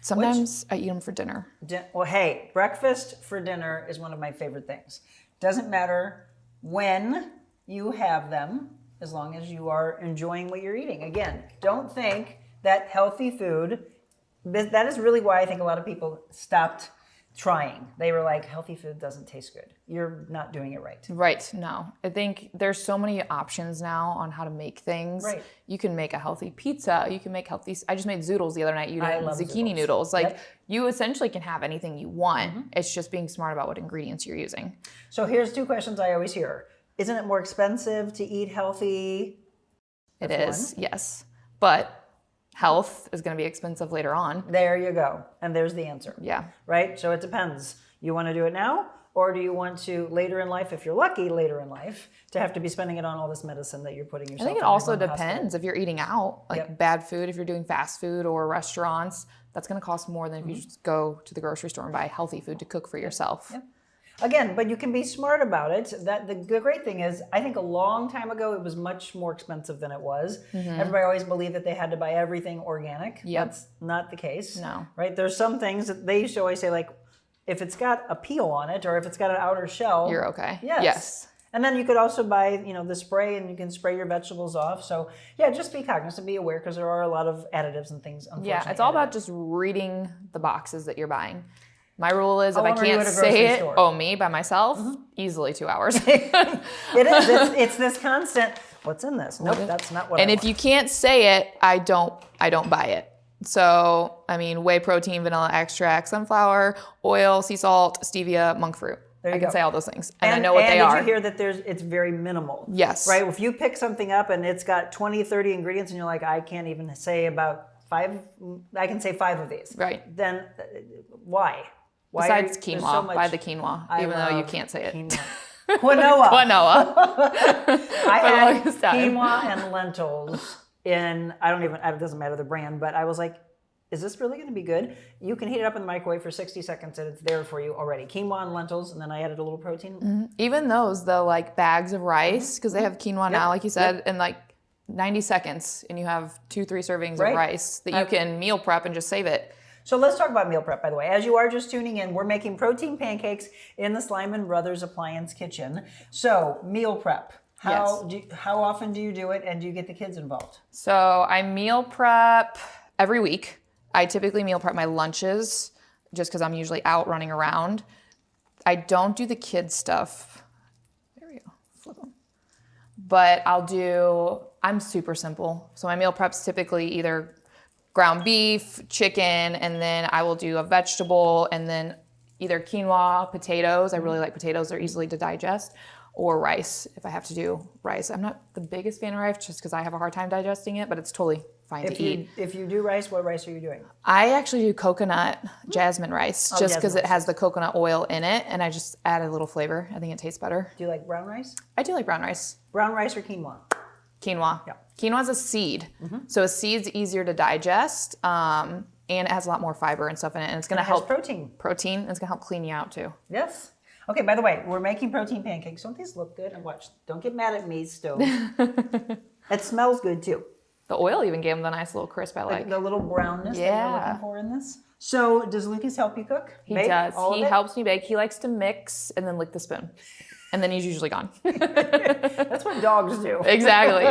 [SPEAKER 4] Sometimes I eat them for dinner.
[SPEAKER 1] Well, hey, breakfast for dinner is one of my favorite things. Doesn't matter when you have them, as long as you are enjoying what you're eating. Again, don't think that healthy food, that is really why I think a lot of people stopped trying. They were like, healthy food doesn't taste good. You're not doing it right.
[SPEAKER 4] Right, no. I think there's so many options now on how to make things.
[SPEAKER 1] Right.
[SPEAKER 4] You can make a healthy pizza. You can make healthy, I just made zoodles the other night. You
[SPEAKER 1] I
[SPEAKER 4] did
[SPEAKER 1] love
[SPEAKER 4] zucchini
[SPEAKER 1] zoodles.
[SPEAKER 4] noodles. Like
[SPEAKER 1] Yep.
[SPEAKER 4] you essentially can have anything you want. It's just being smart about what ingredients you're using.
[SPEAKER 1] So here's 2 questions I always hear. Isn't it more expensive to eat healthy?
[SPEAKER 4] It
[SPEAKER 1] That's
[SPEAKER 4] is, yes. But health is going to be expensive later on.
[SPEAKER 1] There you go. And there's the answer.
[SPEAKER 4] Yeah.
[SPEAKER 1] Right? So it depends. You want to do it now, or do you want to later in life, if you're lucky later in life, to have to be spending it on all this medicine that you're putting
[SPEAKER 4] I
[SPEAKER 1] yourself
[SPEAKER 4] think it
[SPEAKER 1] in, you're
[SPEAKER 4] also
[SPEAKER 1] going to the hospital?
[SPEAKER 4] depends if you're eating out, like
[SPEAKER 1] Yep.
[SPEAKER 4] bad food, if you're doing fast food or restaurants, that's going to cost more than if you just go to the grocery store and buy healthy food to cook for yourself.
[SPEAKER 1] Again, but you can be smart about it. That the great thing is, I think a long time ago it was much more expensive than it was. Everybody always believed that they had to buy everything organic.
[SPEAKER 4] Yep.
[SPEAKER 1] That's not the case.
[SPEAKER 4] No.
[SPEAKER 1] Right? There's some things that they used to always say, like, if it's got a peel on it or if it's got an outer shell,
[SPEAKER 4] You're okay.
[SPEAKER 1] Yes. And then you could also buy, the spray, and you can spray your vegetables off. So yeah, just be cognizant, be aware, because there are a lot of additives and things.
[SPEAKER 4] Yeah, it's all about just reading the boxes that you're buying. My rule is
[SPEAKER 1] How
[SPEAKER 4] if I
[SPEAKER 1] long are you
[SPEAKER 4] can't
[SPEAKER 1] at a grocery
[SPEAKER 4] say it,
[SPEAKER 1] store?
[SPEAKER 4] me by myself, easily 2 hours.
[SPEAKER 1] It is. It's this constant. What's in this? Nope, that's not what.
[SPEAKER 4] And
[SPEAKER 1] I
[SPEAKER 4] if
[SPEAKER 1] want.
[SPEAKER 4] you can't say it, I don't buy it. So I mean, whey protein, vanilla extract, sunflower oil, sea salt, stevia, monk fruit. I can say all those things, and I know what they are.
[SPEAKER 1] And did you hear that it's very minimal?
[SPEAKER 4] Yes.
[SPEAKER 1] Right? If you pick something up and it's got 20, 30 ingredients and you're like, I can't even say about 5, I can say 5 of these.
[SPEAKER 4] Right.
[SPEAKER 1] Then why?
[SPEAKER 4] Besides
[SPEAKER 1] there's
[SPEAKER 4] quinoa,
[SPEAKER 1] so much-
[SPEAKER 4] buy the quinoa,
[SPEAKER 1] I
[SPEAKER 4] even though you
[SPEAKER 1] love
[SPEAKER 4] can't say it.
[SPEAKER 1] Quinoa. Quinoa.
[SPEAKER 4] Quinoa.
[SPEAKER 1] I had
[SPEAKER 4] longest time.
[SPEAKER 1] quinoa and lentils it doesn't matter the brand, but I was like, is this really going to be good? You can heat it up in the microwave for 60 seconds and it's there for you already. Quinoa and lentils, and then I added a little protein.
[SPEAKER 4] Even those, the like bags of rice, because they have quinoa now, like you said, in like 90 seconds, and you have 2-3 servings of rice that you can meal prep and just save it.
[SPEAKER 1] So let's talk about meal prep, by the way. As you are just tuning in, we're making protein pancakes in the Slyman Brothers Appliance Kitchen. So meal prep. How often do you do it, and do you get the kids involved?
[SPEAKER 4] So I meal prep every week. I typically meal prep my lunches just because I'm usually out running around. I don't do the kids stuff. There we go. Flip them. But I'm super simple. So my meal prep's typically either ground beef, chicken, and then I will do a vegetable, and then either quinoa, potatoes. I really like potatoes. They're easily to digest. Or rice, if I have to do rice. I'm not the biggest fan of rice just because I have a hard time digesting it, but it's totally fine to eat.
[SPEAKER 1] If you do rice, what rice are you doing?
[SPEAKER 4] I actually do coconut jasmine rice just because it has the coconut oil in it, and I just add a little flavor. I think it tastes better.
[SPEAKER 1] Do you like brown rice?
[SPEAKER 4] I do like brown rice.
[SPEAKER 1] Brown rice or quinoa?
[SPEAKER 4] Quinoa.
[SPEAKER 1] Yeah.
[SPEAKER 4] Quinoa is a seed, so a seed's easier to digest, and it has a lot more fiber and stuff in it, and it's going to help
[SPEAKER 1] protein.
[SPEAKER 4] Protein, and it's going to help clean you out too.
[SPEAKER 1] Yes. Okay, by the way, we're making protein pancakes. Don't these look good? And watch, don't get mad at me, stove. It smells good too.
[SPEAKER 4] The oil even gave them the nice little crisp I like.
[SPEAKER 1] The little brownness that you're looking for in this. So does Lucas help you cook?
[SPEAKER 4] He does. He helps me bake. He likes to mix and then lick the spoon. And then he's usually gone.
[SPEAKER 1] That's what dogs do.
[SPEAKER 4] Exactly.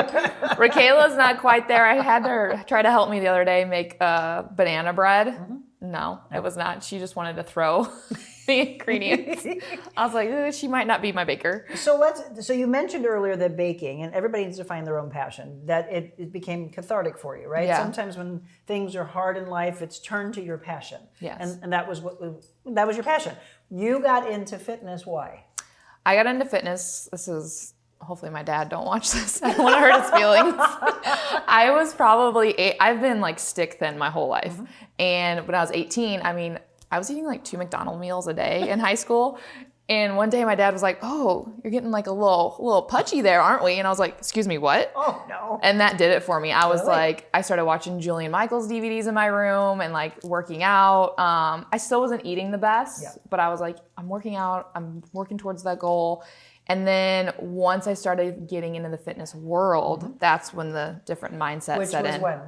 [SPEAKER 4] Raquela's not quite there. I had her try to help me the other day make banana bread. No, it was not. She just wanted to throw the ingredients. I was like, she might not be my baker.
[SPEAKER 1] So you mentioned earlier that baking, and everybody needs to find their own passion, that it became cathartic for you, right?
[SPEAKER 4] Yeah.
[SPEAKER 1] Sometimes when things are hard in life, it's turned to your passion.
[SPEAKER 4] Yes.
[SPEAKER 1] And that was your passion. You got into fitness, why?
[SPEAKER 4] I got into fitness. This is, hopefully my dad don't watch this. I don't want to hurt his feelings. I was probably I've been like stick thin my whole life. And when I was 18, I was eating like 2 McDonald's meals a day in high school. And one day my dad was like, "Oh, you're getting like a little pudgy there, aren't we?" And I was like, "Excuse me, what?"
[SPEAKER 1] Oh, no.
[SPEAKER 4] And that did it for me. I was like, I started watching Julian Michaels DVDs in my room and like working out. I still wasn't eating the best, but I was like, I'm working out. I'm working towards that goal. And then once I started getting into the fitness world, that's when the different mindset set in.
[SPEAKER 1] Which was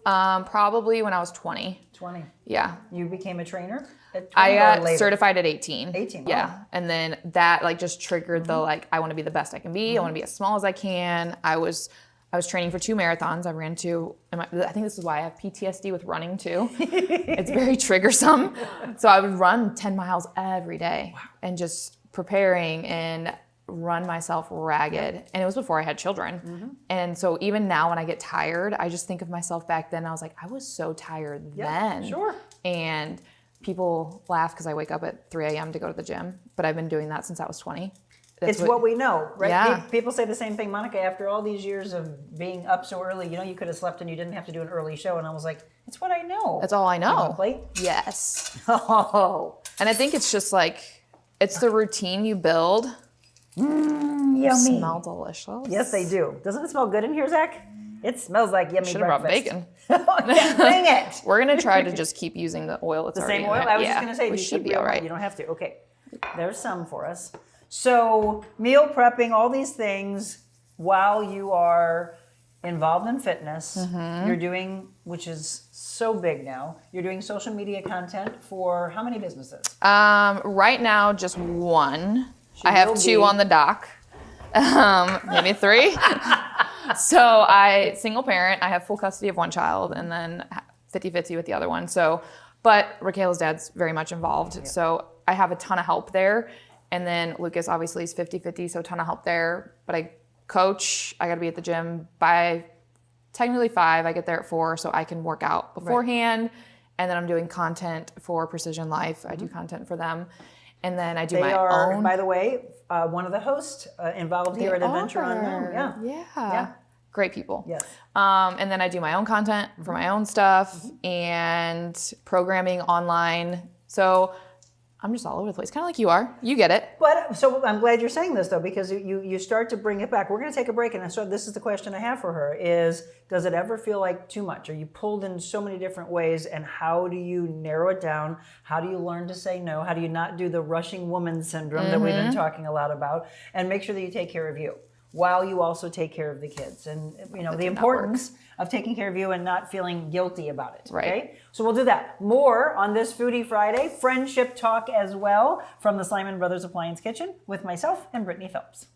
[SPEAKER 1] when?
[SPEAKER 4] Probably when I was 20.
[SPEAKER 1] 20.
[SPEAKER 4] Yeah.
[SPEAKER 1] You became a trainer at 20
[SPEAKER 4] I
[SPEAKER 1] or
[SPEAKER 4] got
[SPEAKER 1] later?
[SPEAKER 4] certified at 18.
[SPEAKER 1] 18, wow.
[SPEAKER 4] Yeah. And then that like just triggered the like, I want to be the best I can be. I want to be as small as I can. I was training for 2 marathons. I ran 2. I think this is why I have PTSD with running too. It's very triggersome. So I would run 10 miles every day and just preparing and run myself ragged. And it was before I had children. And so even now when I get tired, I just think of myself back then. I was like, I was so tired then.
[SPEAKER 1] Sure.
[SPEAKER 4] And people laugh because I wake up at 3 a.m. to go to the gym, but I've been doing that since I was 20.
[SPEAKER 1] It's what we know, right?
[SPEAKER 4] Yeah.
[SPEAKER 1] People say the same thing, Monica, after all these years of being up so early, you could have slept and you didn't have to do an early show. And I was like, it's what I know.
[SPEAKER 4] That's all I know.
[SPEAKER 1] You want a plate?
[SPEAKER 4] Yes.
[SPEAKER 1] Oh.
[SPEAKER 4] And I think it's just like, it's the routine you build.
[SPEAKER 1] Yummy.
[SPEAKER 4] Smell delicious.
[SPEAKER 1] Yes, they do. Doesn't it smell good in here, Zach? It smells like yummy
[SPEAKER 4] Should have brought
[SPEAKER 1] breakfast.
[SPEAKER 4] bacon.
[SPEAKER 1] Bring it.
[SPEAKER 4] We're going to try to just keep using the oil that's
[SPEAKER 1] The
[SPEAKER 4] already
[SPEAKER 1] same oil?
[SPEAKER 4] in it.
[SPEAKER 1] I was just going to say,
[SPEAKER 4] we
[SPEAKER 1] you
[SPEAKER 4] should
[SPEAKER 1] keep
[SPEAKER 4] be
[SPEAKER 1] real
[SPEAKER 4] all right.
[SPEAKER 1] You don't have to. Okay. There's some for us. So meal prepping, all these things while you are involved in fitness. You're doing, which is so big now, you're doing social media content for how many businesses?
[SPEAKER 4] Right now, just one. I have two on the dock, maybe three. So single parent, I have full custody of one child and then 50-50 with the other one. So, but Raquel's dad's very much involved. So I have a ton of help there. And then Lucas obviously is 50-50, so a ton of help there. But I coach, I gotta be at the gym by technically 5, I get there at 4, so I can work out beforehand. Right. And then I'm doing content for Precision Life. I do content for them. And then I do my own.
[SPEAKER 1] By the way, one of the hosts involved here at Adventure Unknown. Yeah.
[SPEAKER 4] Great people.
[SPEAKER 1] Yes.
[SPEAKER 4] And then I do my own content for my own stuff and programming online. So I'm just all over the place, kind of like you are. You get it.
[SPEAKER 1] But so I'm glad you're saying this though, because you start to bring it back. We're going to take a break, and so this is the question I have for her: is does it ever feel like too much? Are you pulled in so many different ways, and how do you narrow it down? How do you learn to say no? How do you not do the rushing woman syndrome that we've been talking a lot about, and make sure that you take care of you while you also take care of the kids? And the importance of taking care of you and not feeling guilty about it.
[SPEAKER 4] Right.
[SPEAKER 1] Okay? So we'll do that. More on this Foodie Friday. Friendship talk as well from the Simon Brothers Appliance Kitchen with myself and Brittany Phelps.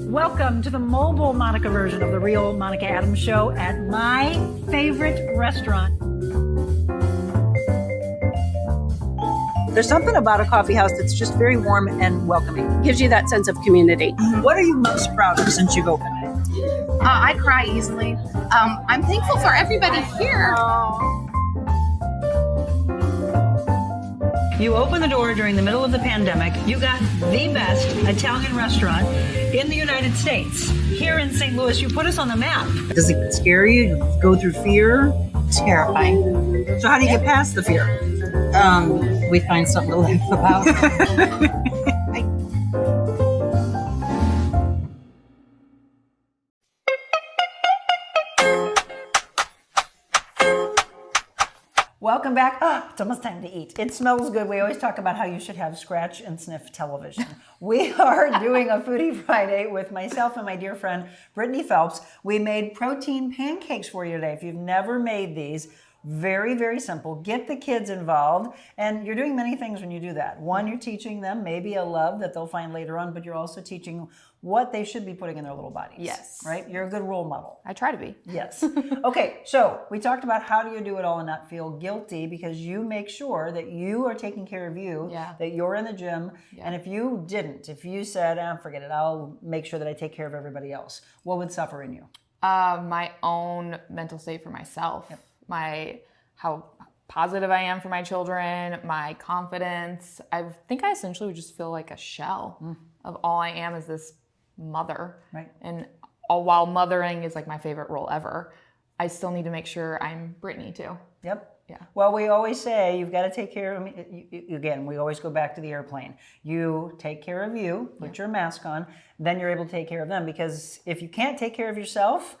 [SPEAKER 1] Welcome to the mobile Monica version of the real Monica Adams Show at my favorite restaurant. There's something about a coffee house that's just very warm and welcoming.
[SPEAKER 6] Gives you that sense of community.
[SPEAKER 1] What are you most proud of since you've opened it?
[SPEAKER 6] I cry easily. I'm thankful for everybody here.
[SPEAKER 1] You opened the door during the middle of the pandemic. You got the best Italian restaurant in the United States. Here in St. Louis, you put us on the map. Does it scare you? You go through fear?
[SPEAKER 6] Terrifying.
[SPEAKER 1] So how do you get past the fear?
[SPEAKER 6] We find something to laugh about.
[SPEAKER 1] Welcome back. It's almost time to eat. It smells good. We always talk about how you should have scratch and sniff television. We are doing a Foodie Friday with myself and my dear friend, Brittany Phelps. We made protein pancakes for you today. If you've never made these, very, very simple. Get the kids involved. And you're doing many things when you do that. One, you're teaching them maybe a love that they'll find later on, but you're also teaching what they should be putting in their little bodies.
[SPEAKER 4] Yes.
[SPEAKER 1] Right? You're a good role model.
[SPEAKER 4] I try to be.
[SPEAKER 1] Yes. Okay, so we talked about how do you do it all and not feel guilty, because you make sure that you are taking care of you, that you're in the gym. And if you didn't, if you said, forget it, I'll make sure that I take care of everybody else, what would suffer in you?
[SPEAKER 4] My own mental state for myself. Yep. How positive I am for my children, my confidence. I think I essentially would just feel like a shell of all I am as this mother. Right. And while mothering is like my favorite role ever, I still need to make sure I'm Brittany too.
[SPEAKER 1] Yep.
[SPEAKER 4] Yeah.
[SPEAKER 1] Well, we always say you've got to take care of me. Again, we always go back to the airplane. You take care of you, put your mask on, then you're able to take care of them. Because if you can't take care of yourself,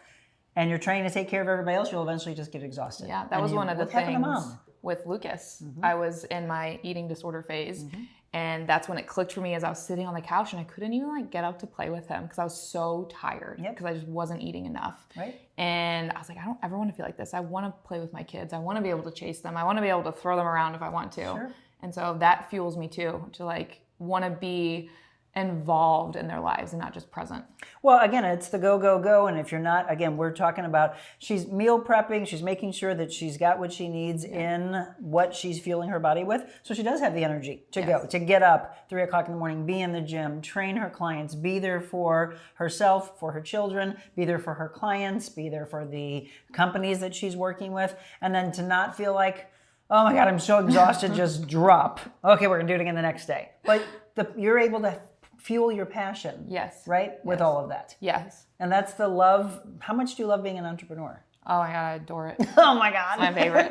[SPEAKER 1] and you're trying to take care of everybody else, you'll eventually just get exhausted.
[SPEAKER 4] Yeah, that was one of the things with Lucas. I was in my eating disorder phase, and that's when it clicked for me as I was sitting on the couch and I couldn't even get up to play with him because I was so tired because I just wasn't eating enough. Right. And I was like, I don't ever want to feel like this. I want to play with my kids. I want to be able to chase them. I want to be able to throw them around if I want to. Sure. And so that fuels me too, to want to be involved in their lives and not just present.
[SPEAKER 1] Well, again, it's the go, go, go. And if you're not, again, we're talking about she's meal prepping. She's making sure that she's got what she needs in what she's fueling her body with. So she does have the energy to go, to get up 3 o'clock in the morning, be in the gym, train her clients, be there for herself, for her children, be there for her clients, be there for the companies that she's working with. And then to not feel like, oh my God, I'm so exhausted, just drop. Okay, we're gonna do it again the next day. But you're able to fuel your passion. Yes. Right? With all of that.
[SPEAKER 4] Yes.
[SPEAKER 1] And that's the love. How much do you love being an entrepreneur?
[SPEAKER 4] Oh my God, I adore it.
[SPEAKER 1] Oh my God.
[SPEAKER 4] It's my favorite.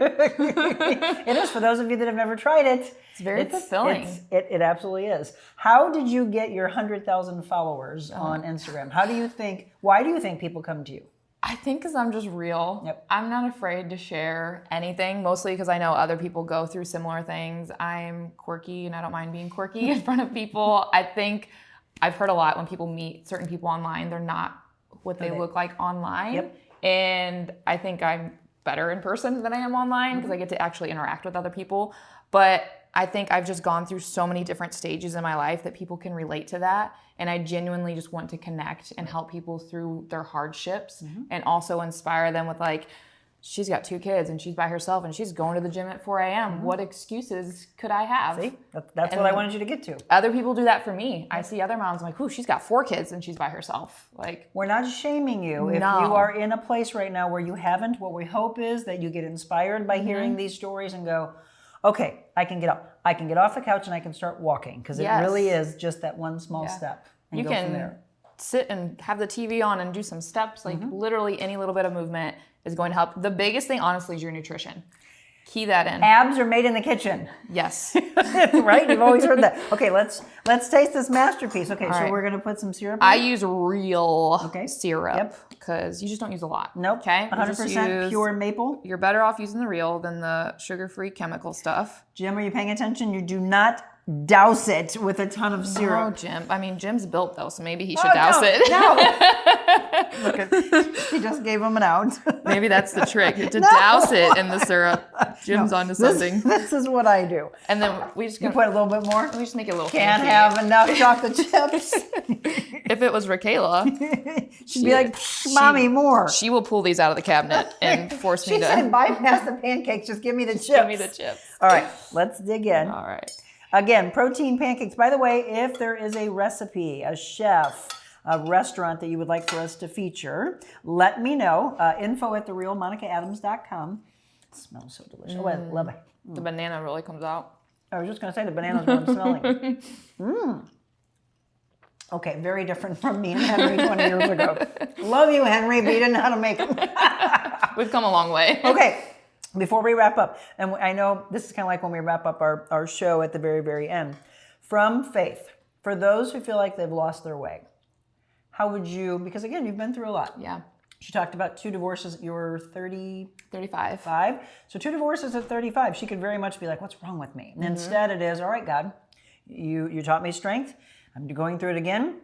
[SPEAKER 1] It is, for those of you that have never tried it.
[SPEAKER 4] It's very fulfilling.
[SPEAKER 1] It absolutely is. How did you get your 100,000 followers on Instagram? Why do you think people come to you?
[SPEAKER 4] I think because I'm just real.
[SPEAKER 1] Yep.
[SPEAKER 4] I'm not afraid to share anything, mostly because I know other people go through similar things. I'm quirky and I don't mind being quirky in front of people. I think I've heard a lot when people meet certain people online, they're not what they look like online.
[SPEAKER 1] Yep.
[SPEAKER 4] And I think I'm better in person than I am online because I get to actually interact with other people. But I think I've just gone through so many different stages in my life that people can relate to that. And I genuinely just want to connect and help people through their hardships and also inspire them with like, she's got 2 kids and she's by herself and she's going to the gym at 4 a.m. What excuses could I have?
[SPEAKER 1] See, that's what I wanted you to get to.
[SPEAKER 4] Other people do that for me. I see other moms, I'm like, ooh, she's got 4 kids and she's by herself. Like,
[SPEAKER 1] We're not shaming you. If you are in a place right now where you haven't, what we hope is that you get inspired by hearing these stories and go, okay, I can get up. I can get off the couch and I can start walking because it really is just that one small step. And
[SPEAKER 4] you
[SPEAKER 1] go from
[SPEAKER 4] can
[SPEAKER 1] there.
[SPEAKER 4] sit and have the TV on and do some steps. Like literally any little bit of movement is going to help. The biggest thing, honestly, is your nutrition. Key that in.
[SPEAKER 1] Abs are made in the kitchen.
[SPEAKER 4] Yes.
[SPEAKER 1] Right? You've always heard that. Okay, let's taste this masterpiece. Okay, so
[SPEAKER 4] right.
[SPEAKER 1] we're going to put some syrup in.
[SPEAKER 4] I use real
[SPEAKER 1] Okay.
[SPEAKER 4] syrup
[SPEAKER 1] Yep.
[SPEAKER 4] because you just don't use a lot.
[SPEAKER 1] Nope.
[SPEAKER 4] Okay. You
[SPEAKER 1] 100%
[SPEAKER 4] just use-
[SPEAKER 1] pure maple.
[SPEAKER 4] You're better off using the real than the sugar-free chemical stuff.
[SPEAKER 1] Jim, are you paying attention? You do not douse it with a ton of
[SPEAKER 4] Oh,
[SPEAKER 1] syrup.
[SPEAKER 4] Jim. I mean, Jim's built though, so maybe he should douse it.
[SPEAKER 1] No. Look at, he just gave him an out.
[SPEAKER 4] Maybe that's the trick, to douse it in the syrup. Jim's onto
[SPEAKER 1] This,
[SPEAKER 4] something.
[SPEAKER 1] this is what I do.
[SPEAKER 4] And then we just
[SPEAKER 1] You
[SPEAKER 4] gonna,
[SPEAKER 1] put a little bit more.
[SPEAKER 4] we just make it a little
[SPEAKER 1] Can't
[SPEAKER 4] fancy.
[SPEAKER 1] have enough chocolate chips.
[SPEAKER 4] If it was Raquela,
[SPEAKER 1] She'd be like, Mommy, more.
[SPEAKER 4] she will pull these out of the cabinet and force me
[SPEAKER 1] She
[SPEAKER 4] to
[SPEAKER 1] said, bypass the pancakes, just give me the chips.
[SPEAKER 4] give me the chips.
[SPEAKER 1] All right, let's dig in.
[SPEAKER 4] All right.
[SPEAKER 1] Again, protein pancakes. By the way, if there is a recipe, a chef, a restaurant that you would like for us to feature, let me know. info@therealmonicaadams.com. It smells so delicious. Oh, I love it.
[SPEAKER 4] The banana really comes out.
[SPEAKER 1] I was just going to say the banana's what I'm smelling. Okay, very different from me and Henry 20 years ago. Love you, Henry, but you didn't know how to make them.
[SPEAKER 4] We've come a long way.
[SPEAKER 1] Okay, before we wrap up, and I know this is kind of like when we wrap up our show at the very, very end. From faith, for those who feel like they've lost their way, how would you, because again, you've been through a lot.
[SPEAKER 4] Yeah.
[SPEAKER 1] She talked about 2 divorces. You were
[SPEAKER 4] 35.
[SPEAKER 1] 35. So 2 divorces at 35. She could very much be like, what's wrong with me? And instead it is, all right, God, you taught me strength. I'm going through it again.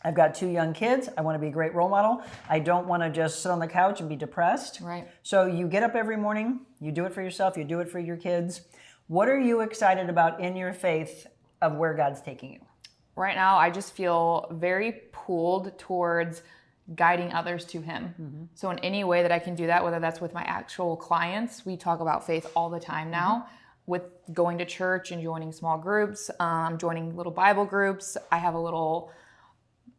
[SPEAKER 1] I've got 2 young kids. I want to be a great role model. I don't want to just sit on the couch and be depressed.
[SPEAKER 4] Right.
[SPEAKER 1] So you get up every morning. You do it for yourself. You do it for your kids. What are you excited about in your faith of where God's taking you?
[SPEAKER 4] Right now, I just feel very pulled towards guiding others to Him. So in any way that I can do that, whether that's with my actual clients, we talk about faith all the time now, with going to church and joining small groups, joining little Bible groups. I have a little,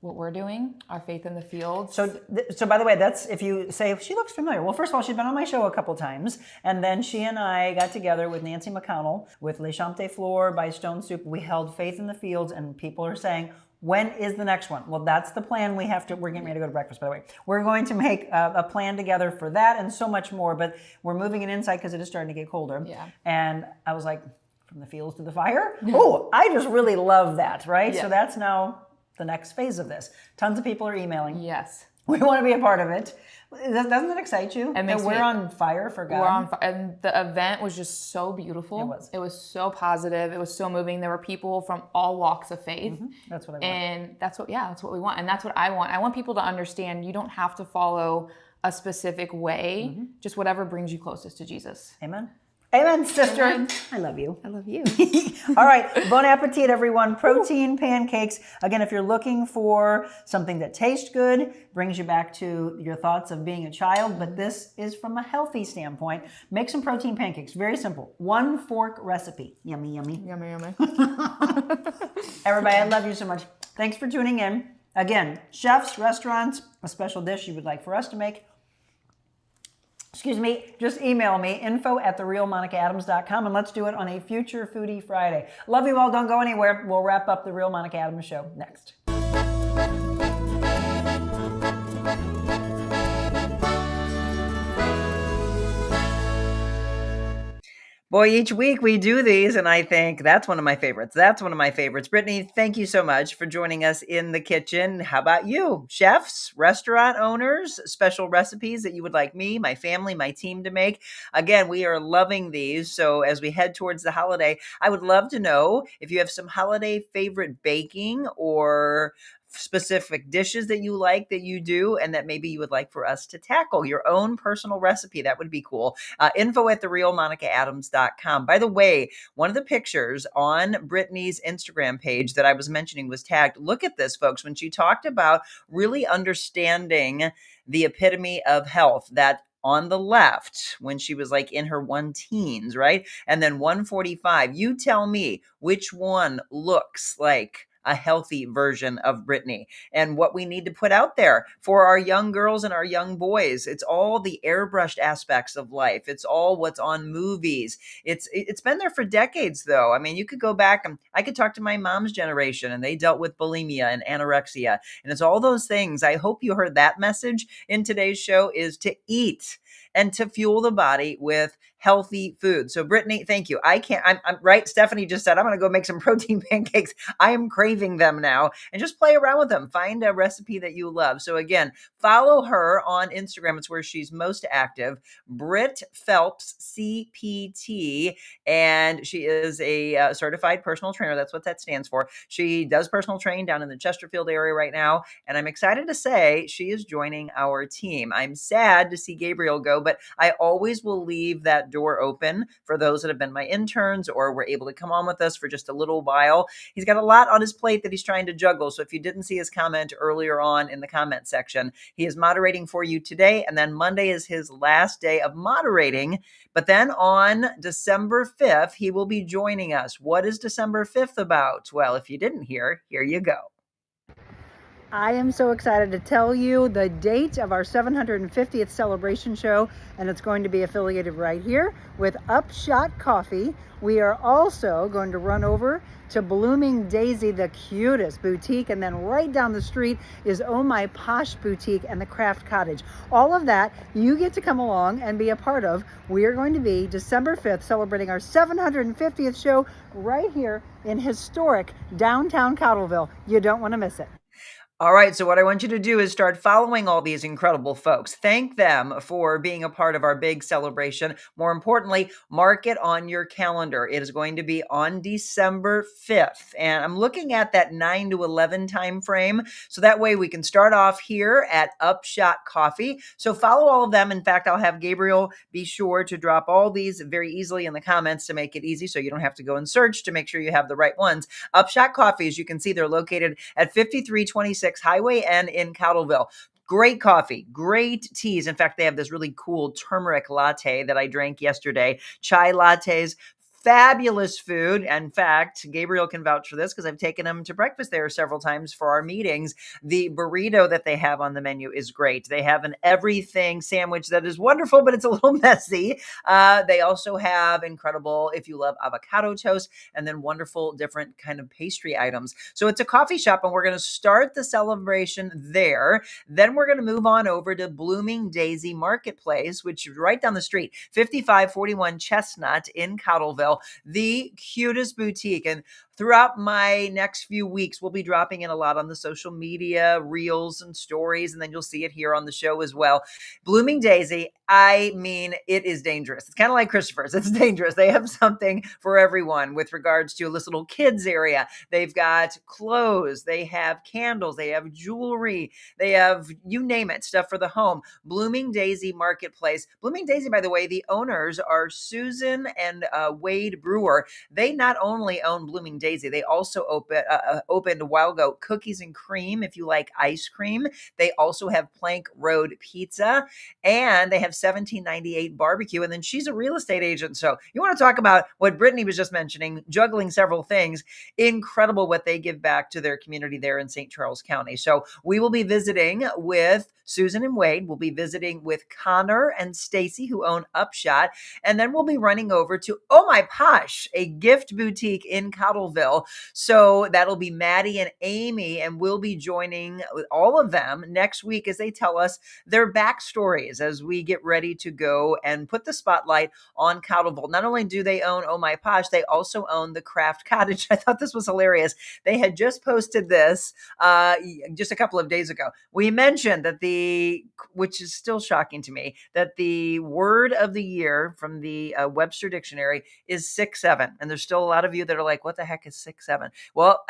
[SPEAKER 4] what we're doing, our Faith in the Fields.
[SPEAKER 1] So by the way, that's if you say, she looks familiar. Well, first of all, she's been on my show a couple times. And then she and I got together with Nancy McConnell with Les Champs de Fleur by Stone Soup. We held Faith in the Fields, and people are saying, when is the next one? Well, that's the plan. We're getting ready to go to breakfast, by the way. We're going to make a plan together for that and so much more, but we're moving it inside because it is starting to get colder.
[SPEAKER 4] Yeah.
[SPEAKER 1] And I was like, from the fields to the fire? Oh, I just really love that, right?
[SPEAKER 4] Yeah.
[SPEAKER 1] So that's now the next phase of this. Tons of people are emailing.
[SPEAKER 4] Yes.
[SPEAKER 1] We want to be a part of it. Doesn't that excite you?
[SPEAKER 4] It makes
[SPEAKER 1] that we're
[SPEAKER 4] me-
[SPEAKER 1] on fire for God.
[SPEAKER 4] We're on fire. And the event was just so beautiful.
[SPEAKER 1] It was.
[SPEAKER 4] It was so positive. It was so moving. There were people from all walks of faith.
[SPEAKER 1] That's what I want.
[SPEAKER 4] And that's what we want. And that's what I want. I want people to understand you don't have to follow a specific way, just whatever brings you closest to Jesus.
[SPEAKER 1] Amen. Amen, sister.
[SPEAKER 4] Amen.
[SPEAKER 1] I love you.
[SPEAKER 4] I love you.
[SPEAKER 1] All right, bon appetit, everyone. Protein pancakes. Again, if you're looking for something that tastes good, brings you back to your thoughts of being a child, but this is from a healthy standpoint, make some protein pancakes. Very simple. 1 fork recipe. Yummy, yummy.
[SPEAKER 4] Yummy, yummy.
[SPEAKER 1] Everybody, I love you so much. Thanks for tuning in. Again, chefs, restaurants, a special dish you would like for us to make, just email me, info@therealmonicaadams.com, and let's do it on a future Foodie Friday. Love you all. Don't go anywhere. We'll wrap up the Real Monica Adams Show next. Boy, each week we do these, and I think that's one of my favorites. That's one of my favorites. Brittany, thank you so much for joining us in the kitchen. How about you? Chefs, restaurant owners, special recipes that you would like me, my family, my team to make? Again, we are loving these. So as we head towards the holiday, I would love to know if you have some holiday favorite baking or specific dishes that you like that you do and that maybe you would like for us to tackle your own personal recipe. That would be cool. Info at therealmonicaadams.com. By the way, one of the pictures on Brittany's Instagram page that I was mentioning was tagged. Look at this, folks, when she talked about really understanding the epitome of health, that on the left when she was like in her teens, right? And then 145. You tell me which one looks like a healthy version of Brittany and what we need to put out there for our young girls and our young boys. It's all the airbrushed aspects of life. It's all what's on movies. It's been there for decades, though. I mean, you could go back and I could talk to my mom's generation, and they dealt with bulimia and anorexia, and it's all those things. I hope you heard that message in today's show, is to eat and to fuel the body with healthy food. So Brittany, thank you. I'm right. Stephanie just said, I'm going to go make some protein pancakes. I am craving them now, and just play around with them. Find a recipe that you love. So again, follow her on Instagram. It's where she's most active. Britt Phelps, CPT. And she is a certified personal trainer. That's what that stands for. She does personal training down in the Chesterfield area right now. And I'm excited to say she is joining our team. I'm sad to see Gabriel go, but I always will leave that door open for those that have been my interns or were able to come on with us for just a little while. He's got a lot on his plate that he's trying to juggle. So if you didn't see his comment earlier on in the comment section, he is moderating for you today. And then Monday is his last day of moderating. But then on December 5th, he will be joining us. What is December 5th about? Well, if you didn't hear, here you go. I am so excited to tell you the date of our 750th celebration show, and it's going to be affiliated right here with Upshot Coffee. We are also going to run over to Blooming Daisy, the cutest boutique, and then right down the street is Oh My Posh Boutique and the Craft Cottage. All of that you get to come along and be a part of. We are going to be December 5th celebrating our 750th show right here in historic downtown Cottleville. You don't want to miss it. All right, so what I want you to do is start following all these incredible folks. Thank them for being a part of our big celebration. More importantly, mark it on your calendar. It is going to be on December 5th. And I'm looking at that 9 to 11 time frame. So that way we can start off here at Upshot Coffee. So follow all of them. In fact, I'll have Gabriel be sure to drop all these very easily in the comments to make it easy so you don't have to go and search to make sure you have the right ones. Upshot Coffee, as you can see, they're located at 5326 Highway N in Cottleville. Great coffee, great teas. In fact, they have this really cool turmeric latte that I drank yesterday. Chai lattes. Fabulous food. In fact, Gabriel can vouch for this because I've taken him to breakfast there several times for our meetings. The burrito that they have on the menu is great. They have an everything sandwich that is wonderful, but it's a little messy. They also have incredible, if you love avocado toast, and then wonderful different kind of pastry items. So it's a coffee shop, and we're going to start the celebration there. Then we're going to move on over to Blooming Daisy Marketplace, which is right down the street, 5541 Chestnut in Cottleville. The cutest boutique. And throughout my next few weeks, we'll be dropping in a lot on the social media, reels and stories, and then you'll see it here on the show as well. Blooming Daisy, I mean, it is dangerous. It's kind of like Christopher's. It's dangerous. They have something for everyone with regards to this little kids area. They've got clothes. They have candles. They have jewelry. They have, you name it, stuff for the home. Blooming Daisy Marketplace. Blooming Daisy, by the way, the owners are Susan and Wade Brewer. They not only own Blooming Daisy, they also opened Wild Goat Cookies and Cream if you like ice cream. They also have Plank Road Pizza, and they have 1798 Barbecue. And then she's a real estate agent. So you want to talk about what Brittany was just mentioning, juggling several things. Incredible what they give back to their community there in St. Charles County. So we will be visiting with Susan and Wade. We'll be visiting with Connor and Stacy, who own Upshot. And then we'll be running over to Oh My Posh, a gift boutique in Cottleville. Candleville. So that'll be Maddie and Amy, and we'll be joining with all of them next week as they tell us their backstories as we get ready to go and put the spotlight on Candleville. Not only do they own Oh My Posh, they also own the Craft Cottage. I thought this was hilarious. They had just posted this just a couple of days ago. We mentioned that which is still shocking to me, that the word of the year from the Webster Dictionary is 6'7". And there's still a lot of you that are like, what the heck is 6'7"? Well,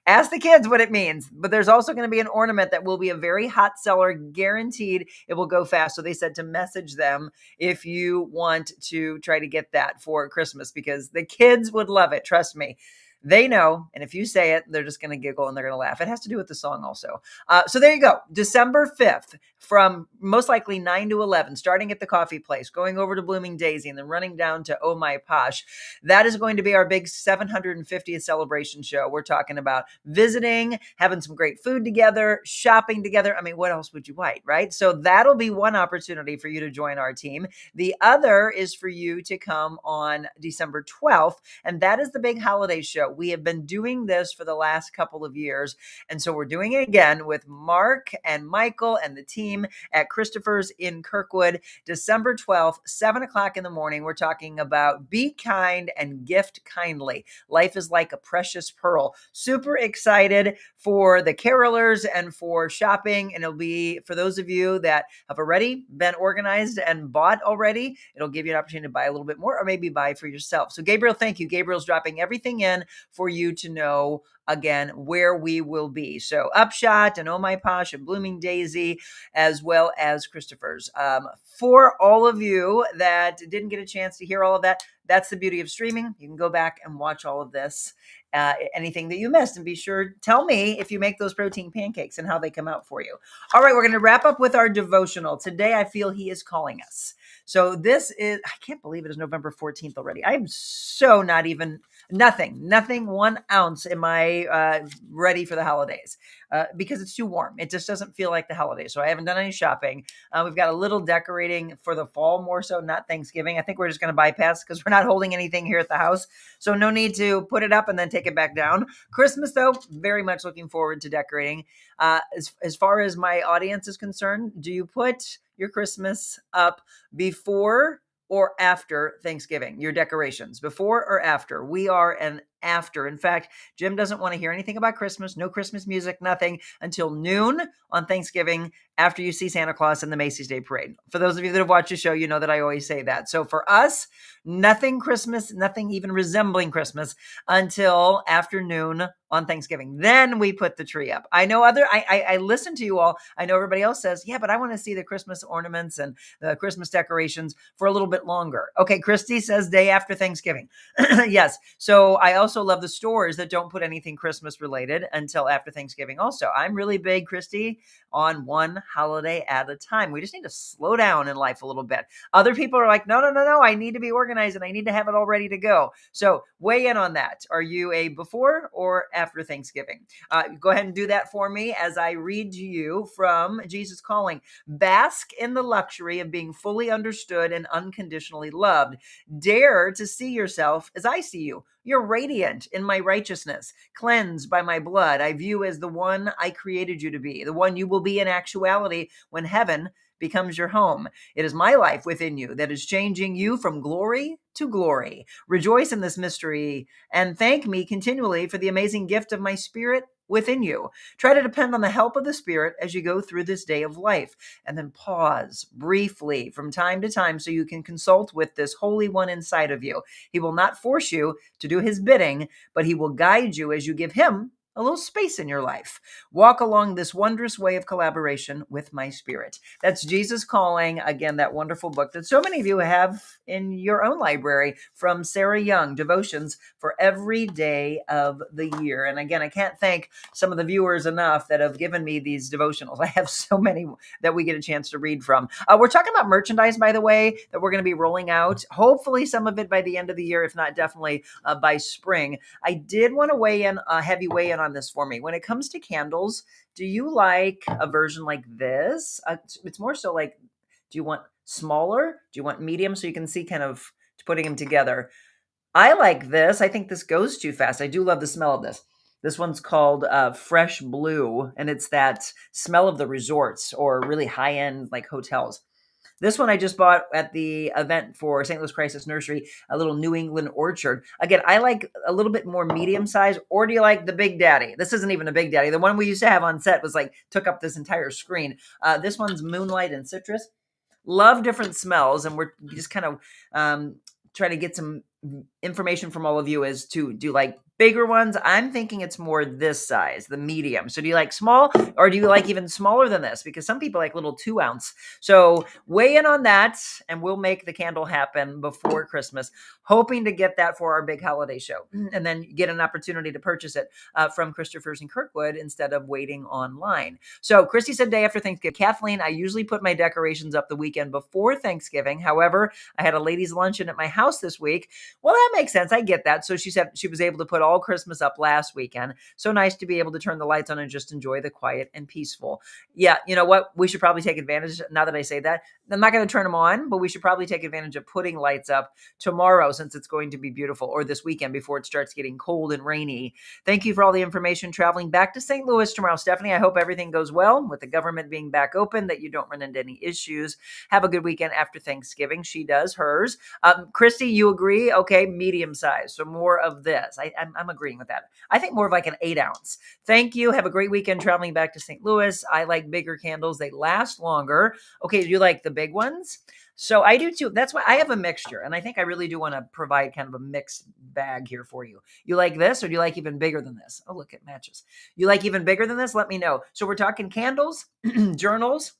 [SPEAKER 1] ask the kids what it means. But there's also going to be an ornament that will be a very hot seller, guaranteed it will go fast. So they said to message them if you want to try to get that for Christmas, because the kids would love it. Trust me. They know. And if you say it, they're just going to giggle and they're going to laugh. It has to do with the song also. So there you go. December 5th, from most likely 9 to 11, starting at the coffee place, going over to Blooming Daisy, and then running down to Oh My Posh. That is going to be our big 750th celebration show. We're talking about visiting, having some great food together, shopping together. I mean, what else would you like, right? So that'll be one opportunity for you to join our team. The other is for you to come on December 12th, and that is the big holiday show. We have been doing this for the last couple of years, and so we're doing it again with Mark and Michael and the team at Christopher's in Kirkwood, December 12th, 7 o'clock in the morning. We're talking about be kind and gift kindly. Life is like a precious pearl. Super excited for the carolers and for shopping. And it'll be for those of you that have already been organized and bought already. It'll give you an opportunity to buy a little bit more or maybe buy for yourself. So Gabriel, thank you. Gabriel's dropping everything in for you to know again where we will be. So Upshot and Oh My Posh and Blooming Daisy, as well as Christopher's. For all of you that didn't get a chance to hear all of that, that's the beauty of streaming. You can go back and watch all of this, anything that you missed, and be sure, tell me if you make those protein pancakes and how they come out for you. All right, we're going to wrap up with our devotional. Today, I feel he is calling us. So this is, I can't believe it is November 14th already. I am so not even, nothing 1 ounce am I ready for the holidays because it's too warm. It just doesn't feel like the holidays. So I haven't done any shopping. We've got a little decorating for the fall, more so, not Thanksgiving. I think we're just going to bypass because we're not holding anything here at the house. So no need to put it up and then take it back down. Christmas, though, very much looking forward to decorating. As far as my audience is concerned, do you put your Christmas up before or after Thanksgiving? Your decorations, before or after? We are an after. In fact, Jim doesn't want to hear anything about Christmas, no Christmas music, nothing until noon on Thanksgiving after you see Santa Claus in the Macy's Day Parade. For those of you that have watched the show, you know that I always say that. So for us, nothing Christmas, nothing even resembling Christmas until afternoon on Thanksgiving. Then we put the tree up. I know I listen to you all. I know everybody else says, yeah, but I want to see the Christmas ornaments and the Christmas decorations for a little bit longer. Okay, Christy says day after Thanksgiving. Yes. So I also love the stores that don't put anything Christmas related until after Thanksgiving. Also, I'm really big, Christy, on one holiday at a time. We just need to slow down in life a little bit. Other people are like, no, I need to be organized and I need to have it all ready to go. So weigh in on that. Are you a before or after Thanksgiving? Go ahead and do that for me as I read to you from Jesus Calling. Bask in the luxury of being fully understood and unconditionally loved. Dare to see yourself as I see you. You're radiant in my righteousness, cleansed by my blood. I view as the one I created you to be, the one you will be in actuality when heaven becomes your home. It is my life within you that is changing you from glory to glory. Rejoice in this mystery and thank me continually for the amazing gift of my spirit within you. Try to depend on the help of the Spirit as you go through this day of life, and then pause briefly from time to time so you can consult with this Holy One inside of you. He will not force you to do his bidding, but he will guide you as you give him a little space in your life. Walk along this wondrous way of collaboration with my Spirit. That's Jesus Calling. Again, that wonderful book that so many of you have in your own library from Sarah Young, Devotions for Every Day of the Year. And again, I can't thank some of the viewers enough that have given me these devotionals. I have so many that we get a chance to read from. We're talking about merchandise, by the way, that we're going to be rolling out. Hopefully some of it by the end of the year, if not definitely by spring. I did want to heavy weigh in on this for me. When it comes to candles, do you like a version like this? It's more so like, do you want smaller? Do you want medium so you can see kind of putting them together? I like this. I think this goes too fast. I do love the smell of this. This one's called Fresh Blue, and it's that smell of the resorts or really high end like hotels. This one I just bought at the event for St. Louis Crisis Nursery, a little New England orchard. Again, I like a little bit more medium size, or do you like the Big Daddy? This isn't even a Big Daddy. The one we used to have on set was like, took up this entire screen. This one's Moonlight and Citrus. Love different smells, and we're just kind of trying to get some information from all of you as to do you like bigger ones? I'm thinking it's more this size, the medium. So do you like small, or do you like even smaller than this? Because some people like little 2-ounce. So weigh in on that, and we'll make the candle happen before Christmas, hoping to get that for our big holiday show, and then get an opportunity to purchase it from Christopher's in Kirkwood instead of waiting online. So Christy said day after Thanksgiving. Kathleen, I usually put my decorations up the weekend before Thanksgiving. However, I had a ladies' luncheon at my house this week. Well, that makes sense. I get that. So she said she was able to put all Christmas up last weekend. So nice to be able to turn the lights on and just enjoy the quiet and peaceful. Yeah, you know what? We should probably take advantage. Now that I say that, I'm not going to turn them on, but we should probably take advantage of putting lights up tomorrow since it's going to be beautiful, or this weekend before it starts getting cold and rainy. Thank you for all the information traveling back to St. Louis tomorrow. Stephanie, I hope everything goes well with the government being back open, that you don't run into any issues. Have a good weekend after Thanksgiving. She does hers. Christy, you agree? Okay, medium size. So more of this. I'm agreeing with that. I think more of like an 8-ounce. Thank you. Have a great weekend traveling back to St. Louis. I like bigger candles. They last longer. Okay, you like the big ones? So I do too. That's why I have a mixture. And I think I really do want to provide kind of a mixed bag here for you. You like this, or do you like even bigger than this? Oh, look, it matches. You like even bigger than this? Let me know. So we're talking candles, journals,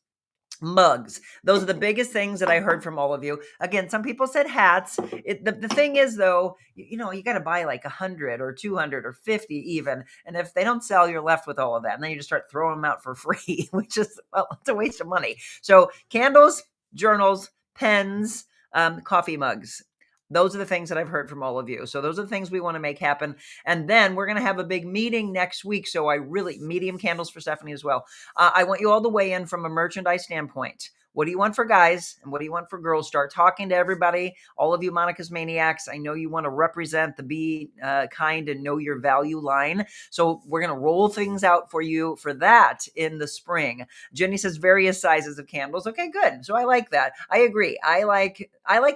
[SPEAKER 1] mugs. Those are the biggest things that I heard from all of you. Again, some people said hats. The thing is, though, you got to buy like 100 or 200 or 50 even. And if they don't sell, you're left with all of that. And then you just start throwing them out for free, which is, well, it's a waste of money. So candles, journals, pens, coffee mugs. Those are the things that I've heard from all of you. So those are the things we want to make happen. And then we're going to have a big meeting next week. So medium candles for Stephanie as well. I want you all to weigh in from a merchandise standpoint. What do you want for guys and what do you want for girls? Start talking to everybody. All of you Monica's Maniacs, I know you want to represent the be kind and know your value line. So we're going to roll things out for you for that in the spring. Jenny says various sizes of candles. Okay, good. So I like that. I agree. I like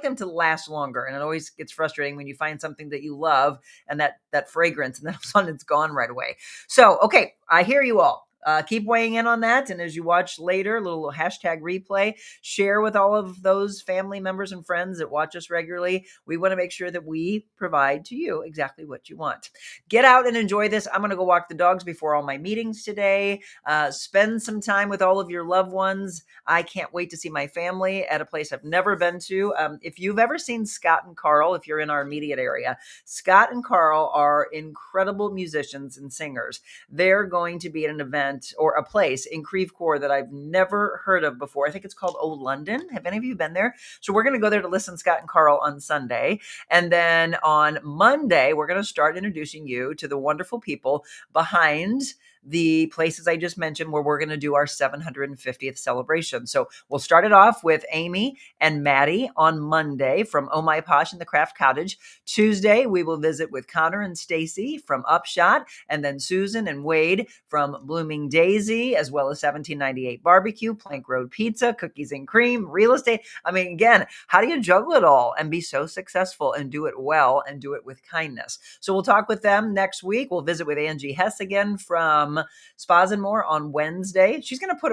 [SPEAKER 1] them to last longer. And it always gets frustrating when you find something that you love and that fragrance, and then all of a sudden it's gone right away. So, okay, I hear you all. Keep weighing in on that. And as you watch later, a little hashtag replay, share with all of those family members and friends that watch us regularly. We want to make sure that we provide to you exactly what you want. Get out and enjoy this. I'm going to go walk the dogs before all my meetings today. Spend some time with all of your loved ones. I can't wait to see my family at a place I've never been to. If you've ever seen Scott and Carl, if you're in our immediate area, Scott and Carl are incredible musicians and singers. They're going to be at an event or a place in Creve Coeur that I've never heard of before. I think it's called Old London. Have any of you been there? So we're going to go there to listen to Scott and Carl on Sunday. And then on Monday, we're going to start introducing you to the wonderful people behind the places I just mentioned where we're going to do our 750th celebration. So we'll start it off with Amy and Maddie on Monday from Oh My Posh and the Craft Cottage. Tuesday, we will visit with Connor and Stacy from Upshot, and then Susan and Wade from Blooming Daisy, as well as 1798 Barbecue, Plank Road Pizza, Cookies and Cream, Real Estate. I mean, again, how do you juggle it all and be so successful and do it well and do it with kindness? So we'll talk with them next week. We'll visit with Angie Hess again from Spas and More on Wednesday. She's going to put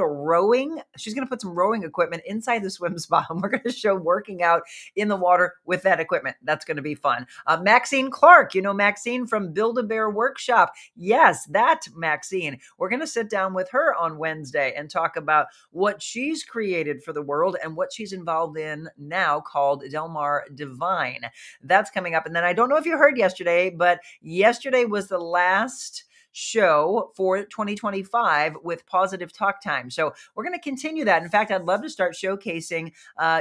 [SPEAKER 1] some rowing equipment inside the swim spa, and we're going to show working out in the water with that equipment. That's going to be fun. Maxine Clark, Maxine from Build-A-Bear Workshop. Yes, that Maxine. We're going to sit down with her on Wednesday and talk about what she's created for the world and what she's involved in now called Del Mar Divine. That's coming up. And then I don't know if you heard yesterday, but yesterday was the last show for 2025 with Positive Talk Time. So we're going to continue that. In fact, I'd love to start showcasing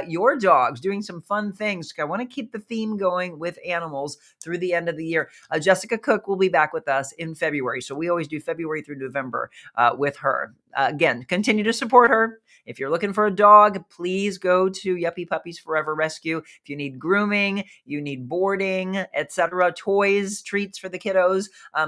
[SPEAKER 1] your dogs, doing some fun things. I want to keep the theme going with animals through the end of the year. Jessica Cook will be back with us in February. So we always do February through November with her. Again, continue to support her. If you're looking for a dog, please go to Yuppie Puppies Forever Rescue. If you need grooming, you need boarding, etc., toys, treats for the kiddos,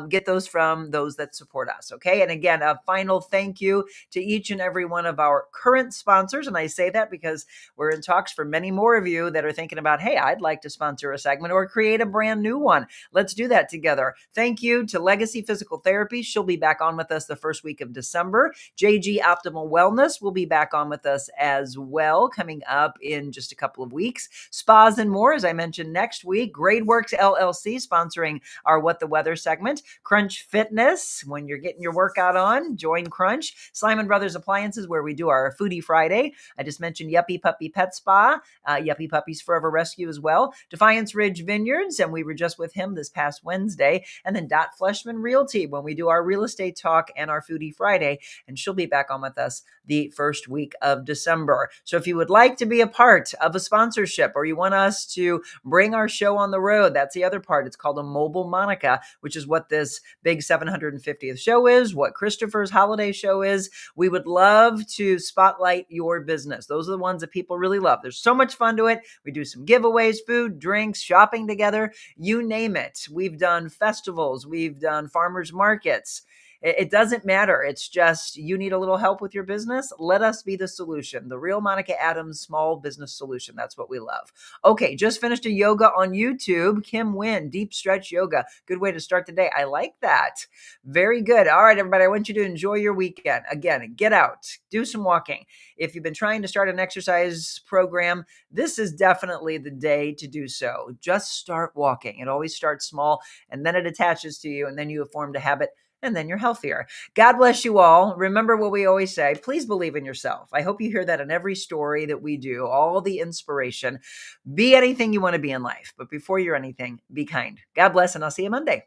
[SPEAKER 1] get those from those that support us, okay? And again, a final thank you to each and every one of our current sponsors. And I say that because we're in talks for many more of you that are thinking about, hey, I'd like to sponsor a segment or create a brand new one. Let's do that together. Thank you to Legacy Physical Therapy. She'll be back on with us the first week of December. JG Optimal Wellness will be back on with us as well, coming up in just a couple of weeks. Spas and more, as I mentioned, next week. GradeWorks LLC sponsoring our What the Weather segment. Crunch Fitness, when you're getting your workout on, join Crunch. Simon Brothers Appliances, where we do our Foodie Friday. I just mentioned Yuppie Puppy Pet Spa, Yuppie Puppies Forever Rescue as well. Defiance Ridge Vineyards, and we were just with him this past Wednesday. And then Dot Fleshman Realty, when we do our real estate talk and our Foodie Friday. And she'll be back on with us the first week of December. So if you would like to be a part of a sponsorship or you want us to bring our show on the road, that's the other part. It's called a Mobile Monica, which is what this big 750th show is, what Christopher's holiday show is. We would love to spotlight your business. Those are the ones that people really love. There's so much fun to it. We do some giveaways, food, drinks, shopping together, you name it. We've done festivals. We've done farmers markets. It doesn't matter. It's just you need a little help with your business. Let us be the solution. The Real Monica Adams Small Business Solution. That's what we love. Okay, just finished a yoga on YouTube. Kim Wynn, Deep Stretch Yoga. Good way to start the day. I like that. Very good. All right, everybody, I want you to enjoy your weekend. Again, get out, do some walking. If you've been trying to start an exercise program, this is definitely the day to do so. Just start walking. It always starts small, and then it attaches to you, and then you have formed a habit, and then you're healthier. God bless you all. Remember what we always say, please believe in yourself. I hope you hear that in every story that we do, all the inspiration. Be anything you want to be in life, but before you're anything, be kind. God bless, and I'll see you Monday.